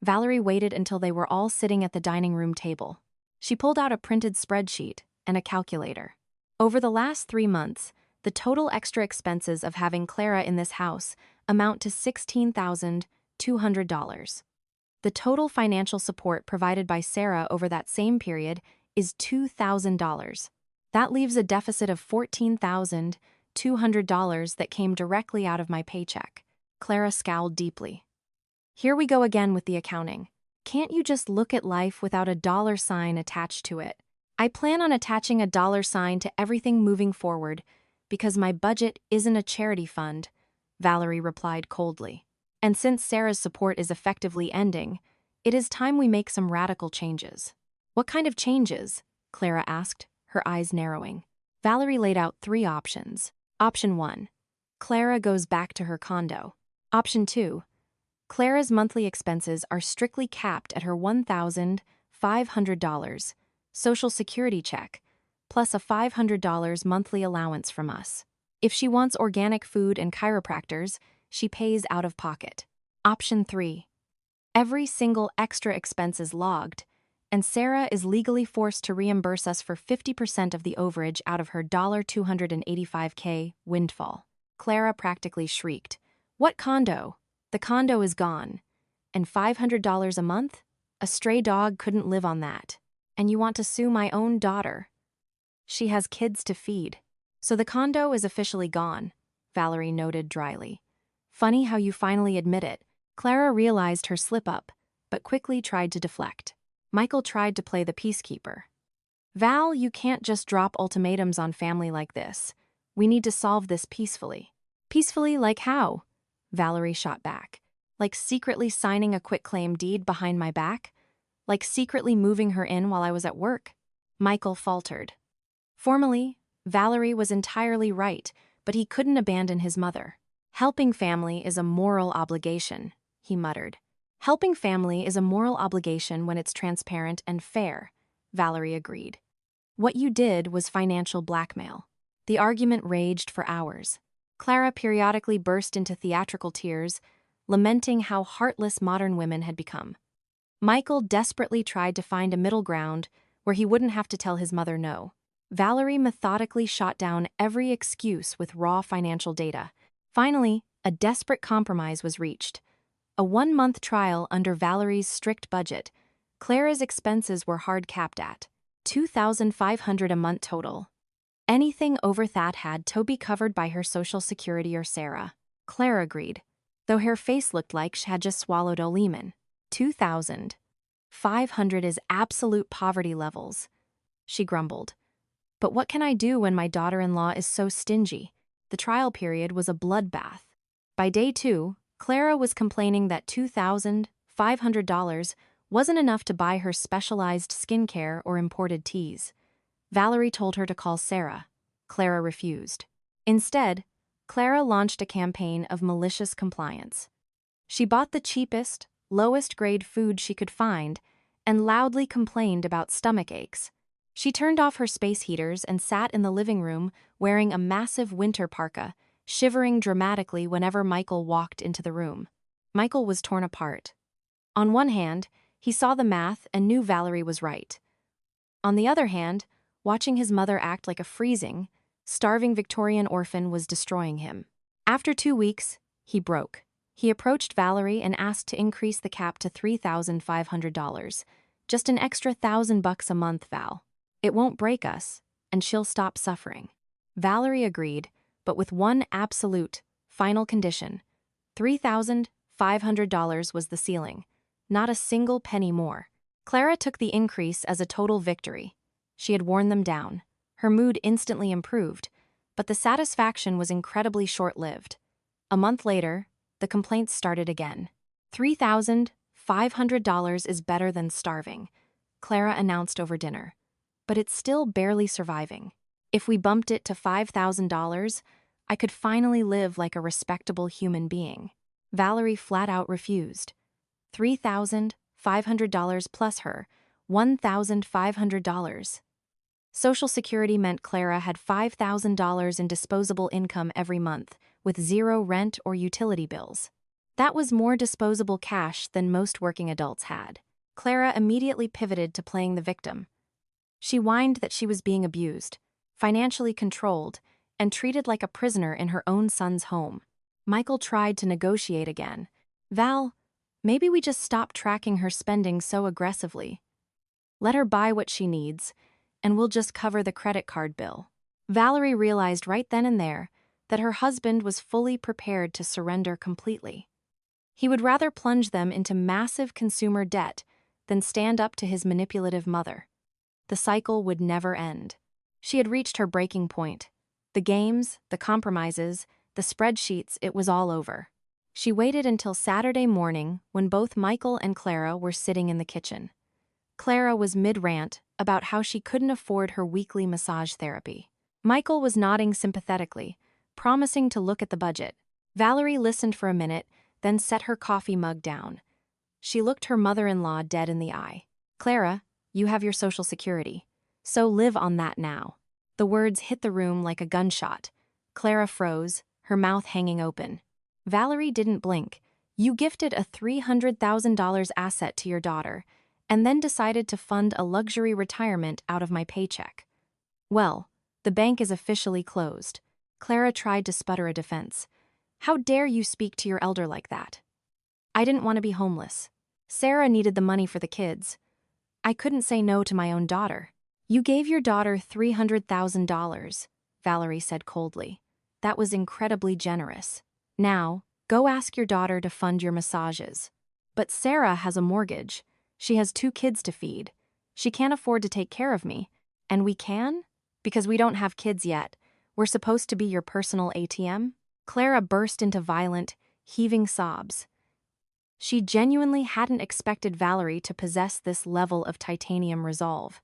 Valerie waited until they were all sitting at the dining room table. She pulled out a printed spreadsheet and a calculator. Over the last 3 months, the total extra expenses of having Clara in this house amount to $16,200. The total financial support provided by Sarah over that same period is $2,000. That leaves a deficit of $14,200 that came directly out of my paycheck. Clara scowled deeply. Here we go again with the accounting. Can't you just look at life without a dollar sign attached to it? I plan on attaching a dollar sign to everything moving forward because my budget isn't a charity fund, Valerie replied coldly. And since Sarah's support is effectively ending, it is time we make some radical changes. What kind of changes? Clara asked, her eyes narrowing. Valerie laid out 3 options. Option 1. Clara goes back to her condo. Option 2. Clara's monthly expenses are strictly capped at her $1,500 Social Security check, plus a $500 monthly allowance from us. If she wants organic food and chiropractors, she pays out of pocket. Option 3. Every single extra expense is logged, and Sarah is legally forced to reimburse us for 50% of the overage out of her $285K windfall. Clara practically shrieked. What condo? The condo is gone. And $500 a month? A stray dog couldn't live on that. And you want to sue my own daughter? She has kids to feed. So the condo is officially gone, Valerie noted dryly. Funny how you finally admit it. Clara realized her slip-up, but quickly tried to deflect. Michael tried to play the peacekeeper. Val, you can't just drop ultimatums on family like this. We need to solve this peacefully. Peacefully like how? Valerie shot back. Like secretly signing a quitclaim deed behind my back? Like secretly moving her in while I was at work? Michael faltered. Formally, Valerie was entirely right, but he couldn't abandon his mother. Helping family is a moral obligation, he muttered. Helping family is a moral obligation when it's transparent and fair, Valerie agreed. What you did was financial blackmail. The argument raged for hours. Clara periodically burst into theatrical tears, lamenting how heartless modern women had become. Michael desperately tried to find a middle ground where he wouldn't have to tell his mother no. Valerie methodically shot down every excuse with raw financial data. Finally, a desperate compromise was reached. A 1-month trial under Valerie's strict budget. Clara's expenses were hard capped at $2,500 a month total. Anything over that had to be covered by her Social Security or Sarah. Clara agreed, though her face looked like she had just swallowed a lemon. $2,500 is absolute poverty levels, she grumbled. But what can I do when my daughter-in-law is so stingy? The trial period was a bloodbath. By day 2, Clara was complaining that $2,500 wasn't enough to buy her specialized skincare or imported teas. Valerie told her to call Sarah. Clara refused. Instead, Clara launched a campaign of malicious compliance. She bought the cheapest, lowest-grade food she could find and loudly complained about stomach aches. She turned off her space heaters and sat in the living room wearing a massive winter parka, shivering dramatically whenever Michael walked into the room. Michael was torn apart. On one hand, he saw the math and knew Valerie was right. On the other hand, watching his mother act like a freezing, starving Victorian orphan was destroying him. After 2 weeks, he broke. He approached Valerie and asked to increase the cap to $3,500. Just an extra $1,000 a month, Val. It won't break us, and she'll stop suffering. Valerie agreed, but with one absolute, final condition. $3,500 was the ceiling, not a single penny more. Clara took the increase as a total victory. She had worn them down. Her mood instantly improved, but the satisfaction was incredibly short-lived. A month later, the complaints started again. $3,500 is better than starving, Clara announced over dinner. But it's still barely surviving. If we bumped it to $5,000, I could finally live like a respectable human being. Valerie flat out refused. $3,500 plus her, $1,500. Social Security meant Clara had $5,000 in disposable income every month, with zero rent or utility bills. That was more disposable cash than most working adults had. Clara immediately pivoted to playing the victim. She whined that she was being abused, financially controlled, and treated like a prisoner in her own son's home. Michael tried to negotiate again. Val, maybe we just stop tracking her spending so aggressively. Let her buy what she needs, and we'll just cover the credit card bill. Valerie realized right then and there that her husband was fully prepared to surrender completely. He would rather plunge them into massive consumer debt than stand up to his manipulative mother. The cycle would never end. She had reached her breaking point. The games, the compromises, the spreadsheets, it was all over. She waited until Saturday morning when both Michael and Clara were sitting in the kitchen. Clara was mid-rant about how she couldn't afford her weekly massage therapy. Michael was nodding sympathetically, promising to look at the budget. Valerie listened for a minute, then set her coffee mug down. She looked her mother-in-law dead in the eye. "Clara, you have your Social Security, so live on that now." The words hit the room like a gunshot. Clara froze, her mouth hanging open. Valerie didn't blink. "You gifted a $300,000 asset to your daughter, and then decided to fund a luxury retirement out of my paycheck." "Well, the bank is officially closed." Clara tried to sputter a defense. "How dare you speak to your elder like that? I didn't want to be homeless. Sarah needed the money for the kids. I couldn't say no to my own daughter." "You gave your daughter $300,000, Valerie said coldly. "That was incredibly generous. Now, go ask your daughter to fund your massages." "But Sarah has a mortgage. She has 2 kids to feed. She can't afford to take care of me. And we can? Because we don't have kids yet. We're supposed to be your personal ATM?" Clara burst into violent, heaving sobs. She genuinely hadn't expected Valerie to possess this level of titanium resolve.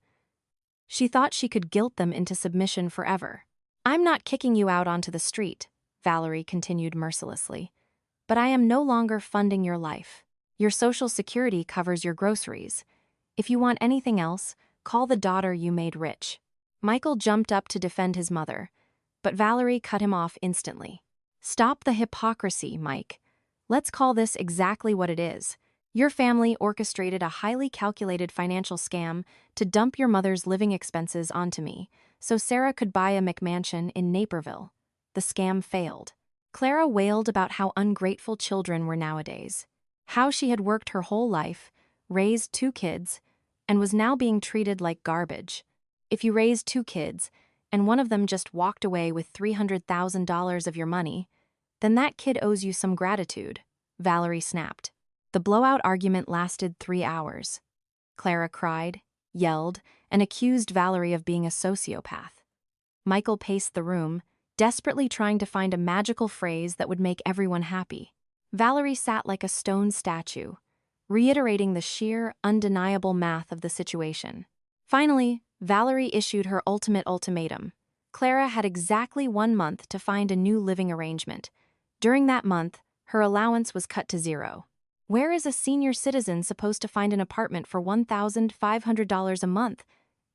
She thought she could guilt them into submission forever. "I'm not kicking you out onto the street," Valerie continued mercilessly, "but I am no longer funding your life. Your Social Security covers your groceries. If you want anything else, call the daughter you made rich." Michael jumped up to defend his mother, but Valerie cut him off instantly. "Stop the hypocrisy, Mike. Let's call this exactly what it is. Your family orchestrated a highly calculated financial scam to dump your mother's living expenses onto me, so Sarah could buy a McMansion in Naperville. The scam failed." Clara wailed about how ungrateful children were nowadays. How she had worked her whole life, raised 2 kids, and was now being treated like garbage. If you raised 2 kids, and one of them just walked away with $300,000 of your money, then that kid owes you some gratitude, Valerie snapped. The blowout argument lasted 3 hours. Clara cried, yelled, and accused Valerie of being a sociopath. Michael paced the room, desperately trying to find a magical phrase that would make everyone happy. Valerie sat like a stone statue, reiterating the sheer, undeniable math of the situation. Finally, Valerie issued her ultimate ultimatum. Clara had exactly 1 month to find a new living arrangement. During that month, her allowance was cut to 0. Where is a senior citizen supposed to find an apartment for $1,500 a month?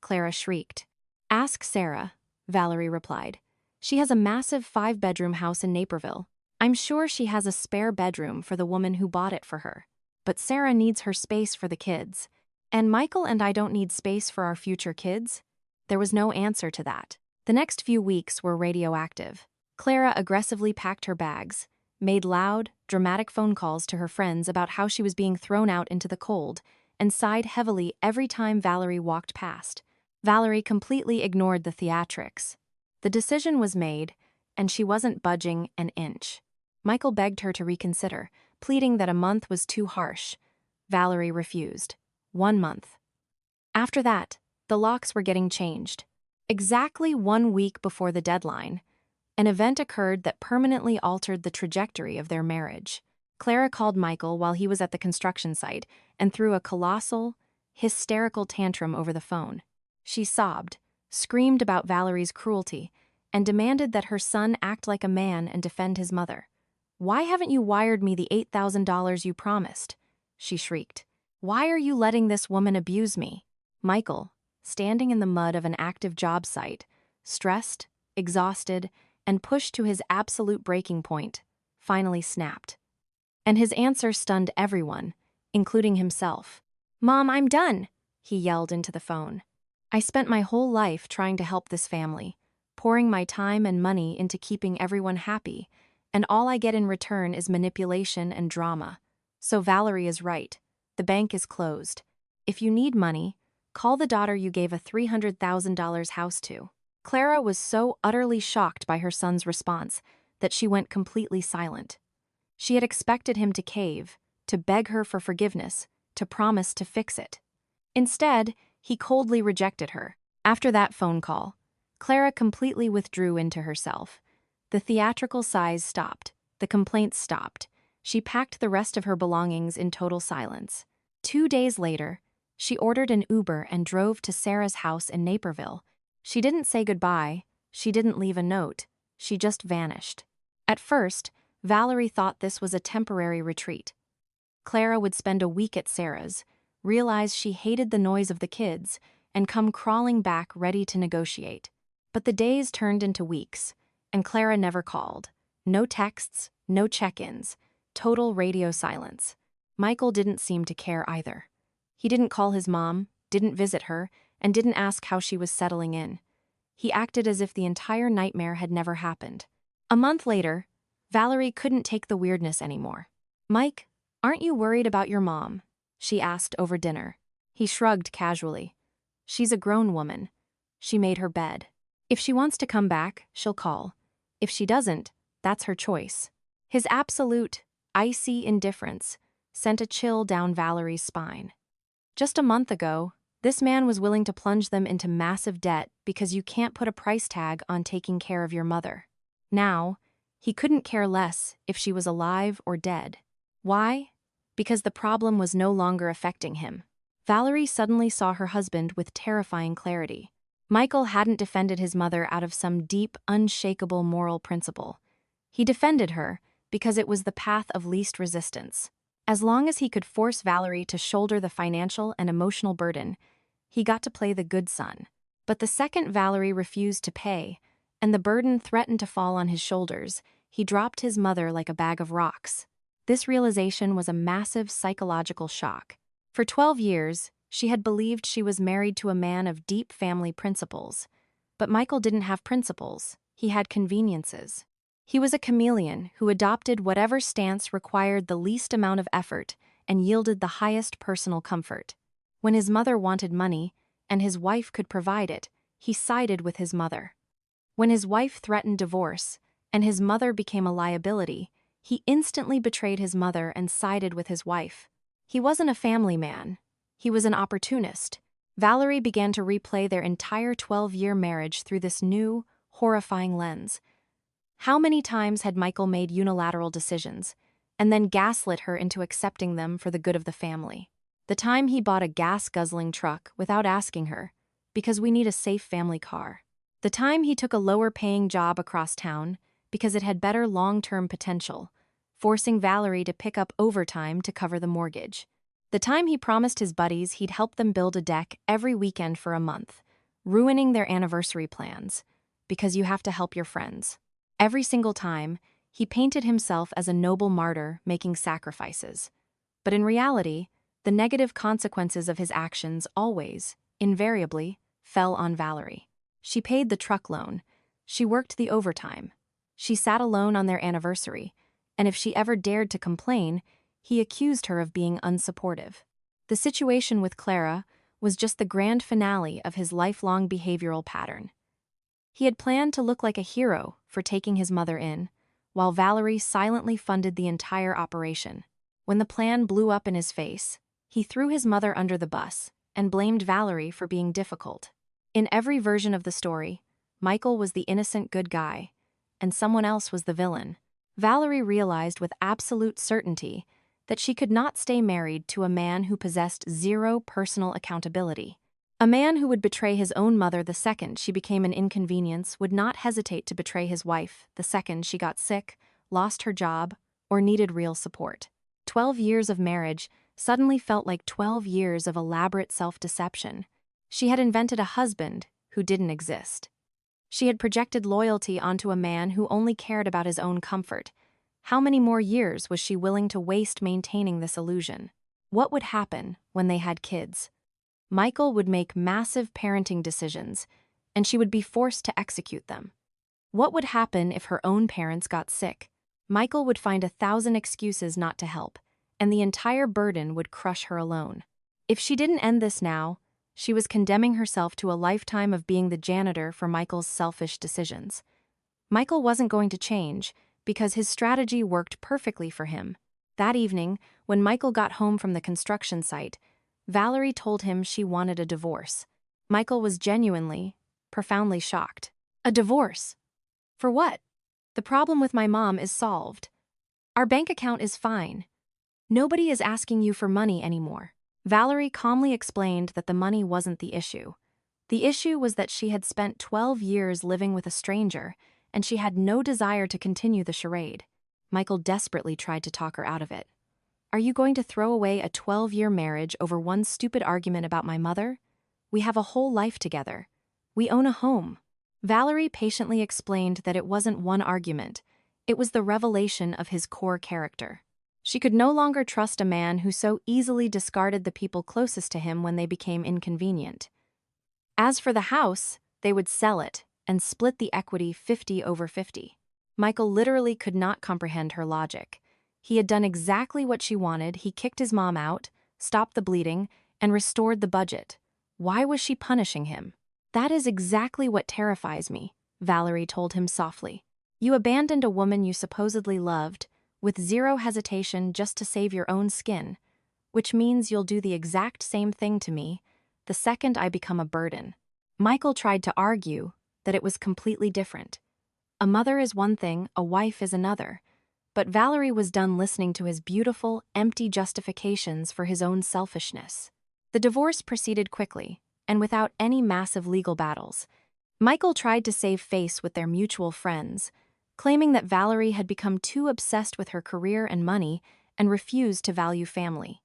Clara shrieked. "Ask Sarah," Valerie replied. "She has a massive 5-bedroom house in Naperville. I'm sure she has a spare bedroom for the woman who bought it for her. But Sarah needs her space for the kids. And Michael and I don't need space for our future kids?" There was no answer to that. The next few weeks were radioactive. Clara aggressively packed her bags, made loud, dramatic phone calls to her friends about how she was being thrown out into the cold, and sighed heavily every time Valerie walked past. Valerie completely ignored the theatrics. The decision was made, and she wasn't budging an inch. Michael begged her to reconsider, pleading that a month was too harsh. Valerie refused. 1 month. After that, the locks were getting changed. Exactly 1 week before the deadline, an event occurred that permanently altered the trajectory of their marriage. Clara called Michael while he was at the construction site and threw a colossal, hysterical tantrum over the phone. She sobbed, screamed about Valerie's cruelty, and demanded that her son act like a man and defend his mother. "Why haven't you wired me the $8,000 you promised?" she shrieked. "Why are you letting this woman abuse me?" Michael, standing in the mud of an active job site, stressed, exhausted, and pushed to his absolute breaking point, finally snapped. And his answer stunned everyone, including himself. "Mom, I'm done," he yelled into the phone. "I spent my whole life trying to help this family, pouring my time and money into keeping everyone happy, and all I get in return is manipulation and drama. So Valerie is right. The bank is closed. If you need money, Call the daughter you gave a $300,000 house to." Clara was so utterly shocked by her son's response that she went completely silent. She had expected him to cave, to beg her for forgiveness, to promise to fix it. Instead, he coldly rejected her. After that phone call, Clara completely withdrew into herself. The theatrical sighs stopped. The complaints stopped. She packed the rest of her belongings in total silence. 2 days later, she ordered an Uber and drove to Sarah's house in Naperville. She didn't say goodbye. She didn't leave a note. She just vanished. At first, Valerie thought this was a temporary retreat. Clara would spend a week at Sarah's, realize she hated the noise of the kids, and come crawling back ready to negotiate. But the days turned into weeks, and Clara never called. No texts, no check-ins, total radio silence. Michael didn't seem to care either. He didn't call his mom, didn't visit her, and didn't ask how she was settling in. He acted as if the entire nightmare had never happened. A month later, Valerie couldn't take the weirdness anymore. "Mike, aren't you worried about your mom?" she asked over dinner. He shrugged casually. "She's a grown woman. She made her bed. If she wants to come back, she'll call. If she doesn't, that's her choice." His absolute, icy indifference sent a chill down Valerie's spine. Just a month ago, this man was willing to plunge them into massive debt because you can't put a price tag on taking care of your mother. Now, he couldn't care less if she was alive or dead. Why? Because the problem was no longer affecting him. Valerie suddenly saw her husband with terrifying clarity. Michael hadn't defended his mother out of some deep, unshakable moral principle. He defended her because it was the path of least resistance. As long as he could force Valerie to shoulder the financial and emotional burden, he got to play the good son. But the second Valerie refused to pay, and the burden threatened to fall on his shoulders, he dropped his mother like a bag of rocks. This realization was a massive psychological shock. For 12 years, she had believed she was married to a man of deep family principles. But Michael didn't have principles, he had conveniences. He was a chameleon who adopted whatever stance required the least amount of effort and yielded the highest personal comfort. When his mother wanted money, and his wife could provide it, he sided with his mother. When his wife threatened divorce, and his mother became a liability, he instantly betrayed his mother and sided with his wife. He wasn't a family man. He was an opportunist. Valerie began to replay their entire 12-year marriage through this new, horrifying lens. How many times had Michael made unilateral decisions, and then gaslit her into accepting them for the good of the family? The time he bought a gas-guzzling truck without asking her, because we need a safe family car. The time he took a lower-paying job across town, because it had better long-term potential, forcing Valerie to pick up overtime to cover the mortgage. The time he promised his buddies he'd help them build a deck every weekend for a month, ruining their anniversary plans, because you have to help your friends. Every single time, he painted himself as a noble martyr making sacrifices. But in reality, the negative consequences of his actions always, invariably, fell on Valerie. She paid the truck loan. She worked the overtime. She sat alone on their anniversary, and if she ever dared to complain, he accused her of being unsupportive. The situation with Clara was just the grand finale of his lifelong behavioral pattern. He had planned to look like a hero for taking his mother in, while Valerie silently funded the entire operation. When the plan blew up in his face, he threw his mother under the bus and blamed Valerie for being difficult. In every version of the story, Michael was the innocent good guy, and someone else was the villain. Valerie realized with absolute certainty that she could not stay married to a man who possessed zero personal accountability. A man who would betray his own mother the second she became an inconvenience would not hesitate to betray his wife the second she got sick, lost her job, or needed real support. 12 years of marriage suddenly felt like 12 years of elaborate self-deception. She had invented a husband who didn't exist. She had projected loyalty onto a man who only cared about his own comfort. How many more years was she willing to waste maintaining this illusion? What would happen when they had kids? Michael would make massive parenting decisions, and she would be forced to execute them. What would happen if her own parents got sick? Michael would find 1,000 excuses not to help, and the entire burden would crush her alone. If she didn't end this now, She was condemning herself to a lifetime of being the janitor for Michael's selfish decisions. Michael wasn't going to change because his strategy worked perfectly for him. That evening, when Michael got home from the construction site, Valerie told him she wanted a divorce. Michael was genuinely, profoundly shocked. A divorce? For what? The problem with my mom is solved. Our bank account is fine. Nobody is asking you for money anymore. Valerie calmly explained that the money wasn't the issue. The issue was that she had spent 12 years living with a stranger, and she had no desire to continue the charade. Michael desperately tried to talk her out of it. Are you going to throw away a 12-year marriage over one stupid argument about my mother? We have a whole life together. We own a home. Valerie patiently explained that it wasn't one argument. It was the revelation of his core character. She could no longer trust a man who so easily discarded the people closest to him when they became inconvenient. As for the house, they would sell it and split the equity 50-50. Michael literally could not comprehend her logic. He had done exactly what she wanted. He kicked his mom out, stopped the bleeding, and restored the budget. Why was she punishing him? That is exactly what terrifies me, Valerie told him softly. You abandoned a woman you supposedly loved, with zero hesitation just to save your own skin, which means you'll do the exact same thing to me the second I become a burden. Michael tried to argue that it was completely different. A mother is one thing, a wife is another. But Valerie was done listening to his beautiful, empty justifications for his own selfishness. The divorce proceeded quickly, and without any massive legal battles. Michael tried to save face with their mutual friends, claiming that Valerie had become too obsessed with her career and money and refused to value family.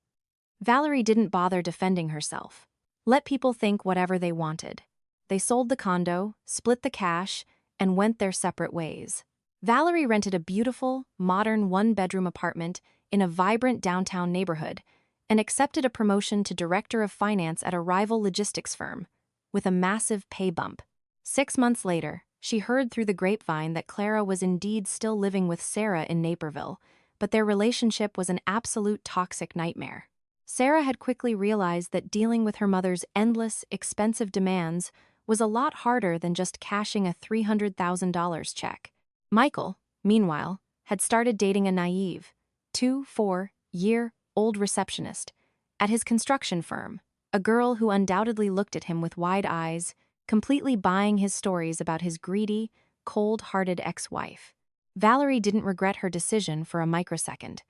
Valerie didn't bother defending herself. Let people think whatever they wanted. They sold the condo, split the cash, and went their separate ways. Valerie rented a beautiful, modern one-bedroom apartment in a vibrant downtown neighborhood and accepted a promotion to director of finance at a rival logistics firm, with a massive pay bump. 6 months later, she heard through the grapevine that Clara was indeed still living with Sarah in Naperville, but their relationship was an absolute toxic nightmare. Sarah had quickly realized that dealing with her mother's endless, expensive demands was a lot harder than just cashing a $300,000 check. Michael, meanwhile, had started dating a naive, 24-year-old receptionist at his construction firm, a girl who undoubtedly looked at him with wide eyes, completely buying his stories about his greedy, cold-hearted ex-wife. Valerie didn't regret her decision for a microsecond.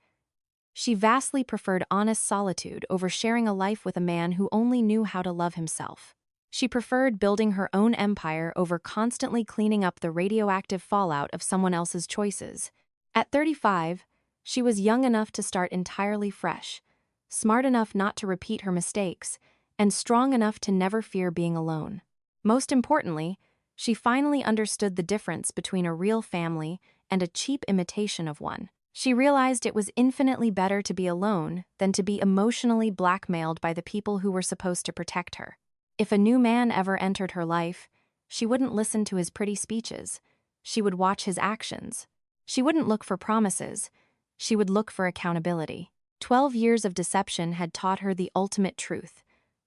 She vastly preferred honest solitude over sharing a life with a man who only knew how to love himself. She preferred building her own empire over constantly cleaning up the radioactive fallout of someone else's choices. At 35, she was young enough to start entirely fresh, smart enough not to repeat her mistakes, and strong enough to never fear being alone. Most importantly, she finally understood the difference between a real family and a cheap imitation of one. She realized it was infinitely better to be alone than to be emotionally blackmailed by the people who were supposed to protect her. If a new man ever entered her life, she wouldn't listen to his pretty speeches. She would watch his actions. She wouldn't look for promises. She would look for accountability. 12 years of deception had taught her the ultimate truth.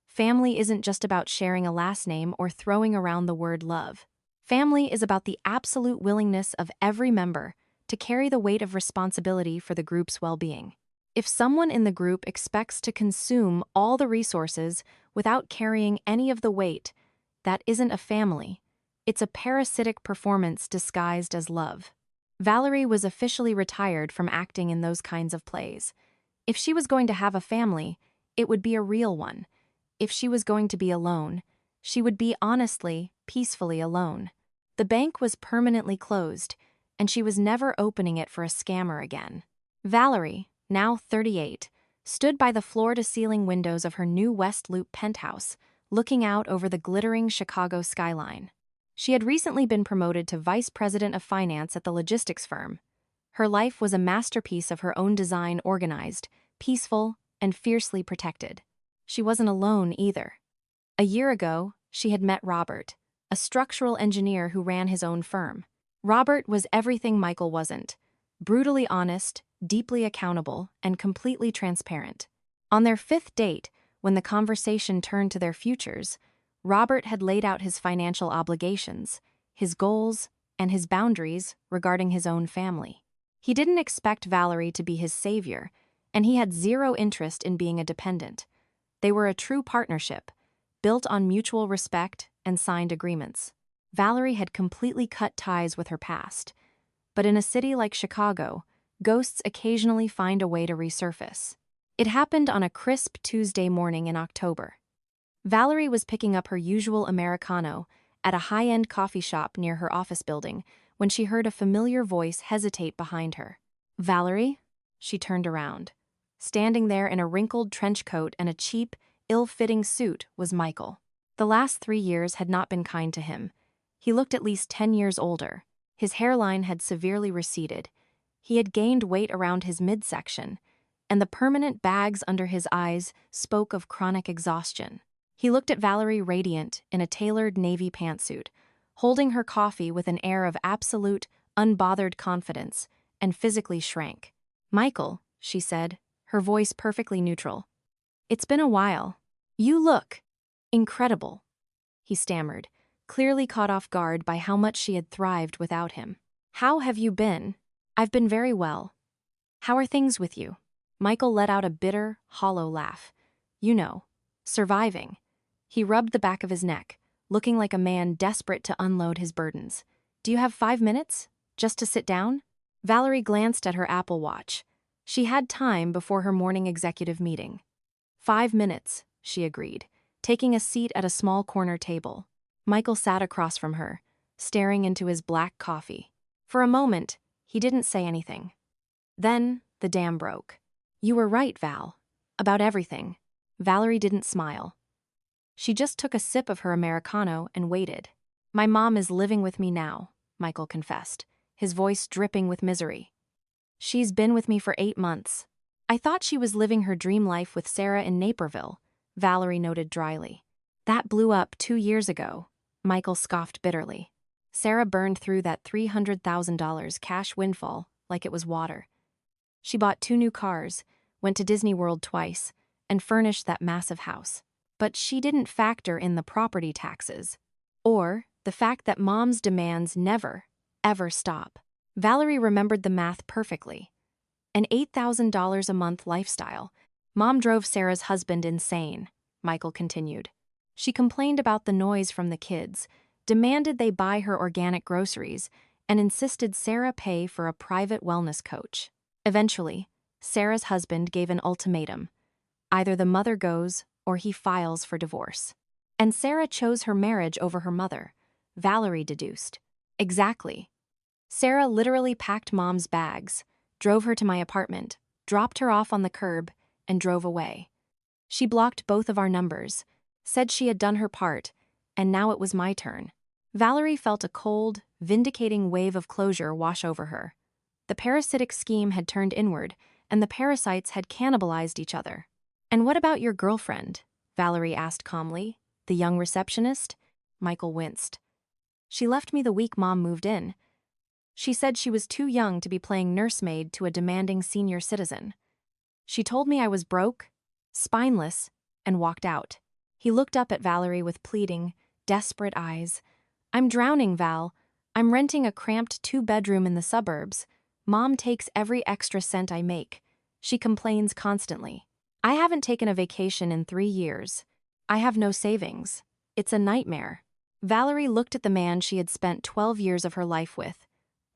Family isn't just about sharing a last name or throwing around the word love. Family is about the absolute willingness of every member to carry the weight of responsibility for the group's well-being. If someone in the group expects to consume all the resources without carrying any of the weight, that isn't a family. It's a parasitic performance disguised as love. Valerie was officially retired from acting in those kinds of plays. If she was going to have a family, it would be a real one. If she was going to be alone, she would be honestly, peacefully alone. The bank was permanently closed, and she was never opening it for a scammer again. Valerie, now 38, stood by the floor-to-ceiling windows of her new West Loop penthouse, looking out over the glittering Chicago skyline. She had recently been promoted to vice president of finance at the logistics firm. Her life was a masterpiece of her own design, organized, peaceful, and fiercely protected. She wasn't alone either. A year ago, she had met Robert, a structural engineer who ran his own firm. Robert was everything Michael wasn't: brutally honest, deeply accountable, and completely transparent. On their 5th date, when the conversation turned to their futures, Robert had laid out his financial obligations, his goals, and his boundaries regarding his own family. He didn't expect Valerie to be his savior, and he had zero interest in being a dependent. They were a true partnership, built on mutual respect and signed agreements. Valerie had completely cut ties with her past, but in a city like Chicago, ghosts occasionally find a way to resurface. It happened on a crisp Tuesday morning in October. Valerie was picking up her usual Americano at a high-end coffee shop near her office building when she heard a familiar voice hesitate behind her. "Valerie?" She turned around. Standing there in a wrinkled trench coat and a cheap, ill-fitting suit was Michael. The last 3 years had not been kind to him. He looked at least 10 years older. His hairline had severely receded. He had gained weight around his midsection, and the permanent bags under his eyes spoke of chronic exhaustion. He looked at Valerie radiant in a tailored navy pantsuit, holding her coffee with an air of absolute, unbothered confidence, and physically shrank. "Michael," she said, her voice perfectly neutral. "It's been a while. You look incredible," he stammered, clearly caught off guard by how much she had thrived without him. "How have you been?" "I've been very well. How are things with you?" Michael let out a bitter, hollow laugh. "You know, surviving." He rubbed the back of his neck, looking like a man desperate to unload his burdens. "Do you have 5 minutes? Just to sit down?" Valerie glanced at her Apple Watch. She had time before her morning executive meeting. 5 minutes, she agreed, taking a seat at a small corner table. Michael sat across from her, staring into his black coffee. For a moment, he didn't say anything. Then, the dam broke. "You were right, Val. About everything." Valerie didn't smile. She just took a sip of her Americano and waited. "My mom is living with me now," Michael confessed, his voice dripping with misery. "She's been with me for 8 months. I thought she was living her dream life with Sarah in Naperville," Valerie noted dryly. "That blew up 2 years ago," Michael scoffed bitterly. "Sarah burned through that $300,000 cash windfall like it was water. She bought 2 new cars, went to Disney World twice, and furnished that massive house. But she didn't factor in the property taxes, or the fact that Mom's demands never, ever stop." Valerie remembered the math perfectly. An $8,000 a month lifestyle. "Mom drove Sarah's husband insane," Michael continued. "She complained about the noise from the kids, demanded they buy her organic groceries, and insisted Sarah pay for a private wellness coach. Eventually, Sarah's husband gave an ultimatum. Either the mother goes or he files for divorce. And Sarah chose her marriage over her mother," Valerie deduced. "Exactly. Sarah literally packed Mom's bags, drove her to my apartment, dropped her off on the curb, and drove away. She blocked both of our numbers, said she had done her part, and now it was my turn." Valerie felt a cold, vindicating wave of closure wash over her. The parasitic scheme had turned inward, and the parasites had cannibalized each other. "And what about your girlfriend?" Valerie asked calmly. "The young receptionist?" Michael winced. "She left me the week Mom moved in. She said she was too young to be playing nursemaid to a demanding senior citizen. She told me I was broke, spineless, and walked out." He looked up at Valerie with pleading, desperate eyes. "I'm drowning, Val. I'm renting a cramped 2-bedroom in the suburbs. Mom takes every extra cent I make. She complains constantly. I haven't taken a vacation in 3 years. I have no savings. It's a nightmare." Valerie looked at the man she had spent 12 years of her life with.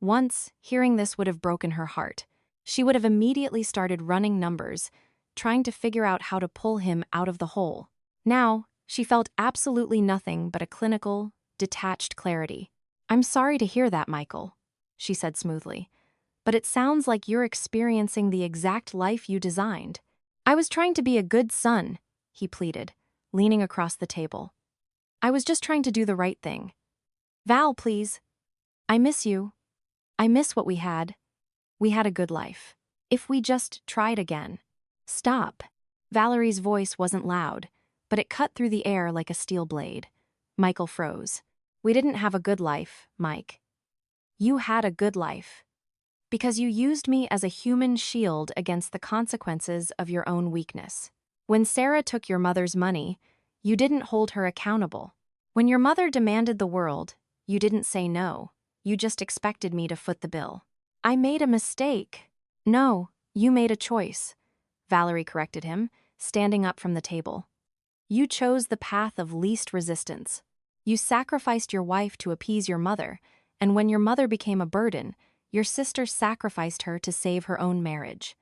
Once, hearing this would have broken her heart. She would have immediately started running numbers, trying to figure out how to pull him out of the hole. Now, she felt absolutely nothing but a clinical, detached clarity. "I'm sorry to hear that, Michael," she said smoothly. "But it sounds like you're experiencing the exact life you designed." "I was trying to be a good son," he pleaded, leaning across the table. "I was just trying to do the right thing. Val, please. I miss you. I miss what we had. We had a good life. If we just tried again." "Stop." Valerie's voice wasn't loud, but it cut through the air like a steel blade. Michael froze. "We didn't have a good life, Mike. You had a good life. Because you used me as a human shield against the consequences of your own weakness. When Sarah took your mother's money, you didn't hold her accountable. When your mother demanded the world, you didn't say no. You just expected me to foot the bill. I made a mistake. No, you made a choice, Valerie corrected him, standing up from the table. You chose the path of least resistance. You sacrificed your wife to appease your mother, and when your mother became a burden, your sister sacrificed her to save her own marriage.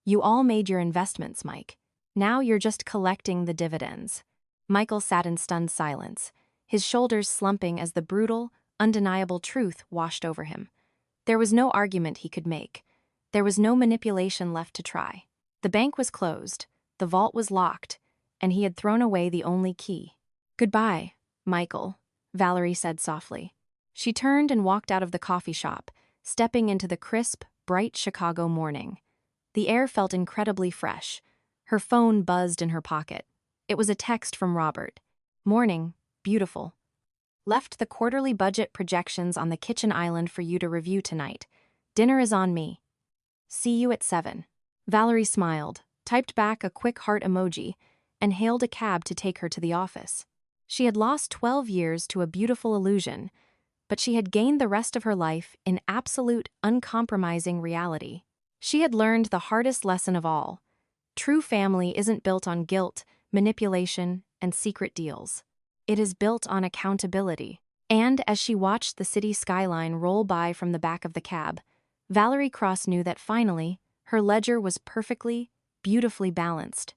You all made your investments, Mike. Now you're just collecting the dividends. Michael sat in stunned silence, his shoulders slumping as the brutal, undeniable truth washed over him. There was no argument he could make. There was no manipulation left to try. The bank was closed, the vault was locked, and he had thrown away the only key. Goodbye, Michael, Valerie said softly. She turned and walked out of the coffee shop, stepping into the crisp, bright Chicago morning. The air felt incredibly fresh. Her phone buzzed in her pocket. It was a text from Robert. Morning, beautiful. Left the quarterly budget projections on the kitchen island for you to review tonight. Dinner is on me. See you at 7. Valerie smiled, typed back a quick heart emoji, and hailed a cab to take her to the office. She had lost 12 years to a beautiful illusion, but she had gained the rest of her life in absolute, uncompromising reality. She had learned the hardest lesson of all. True family isn't built on guilt, manipulation, and secret deals. It is built on accountability. And as she watched the city skyline roll by from the back of the cab, Valerie Cross knew that finally, her ledger was perfectly, beautifully balanced.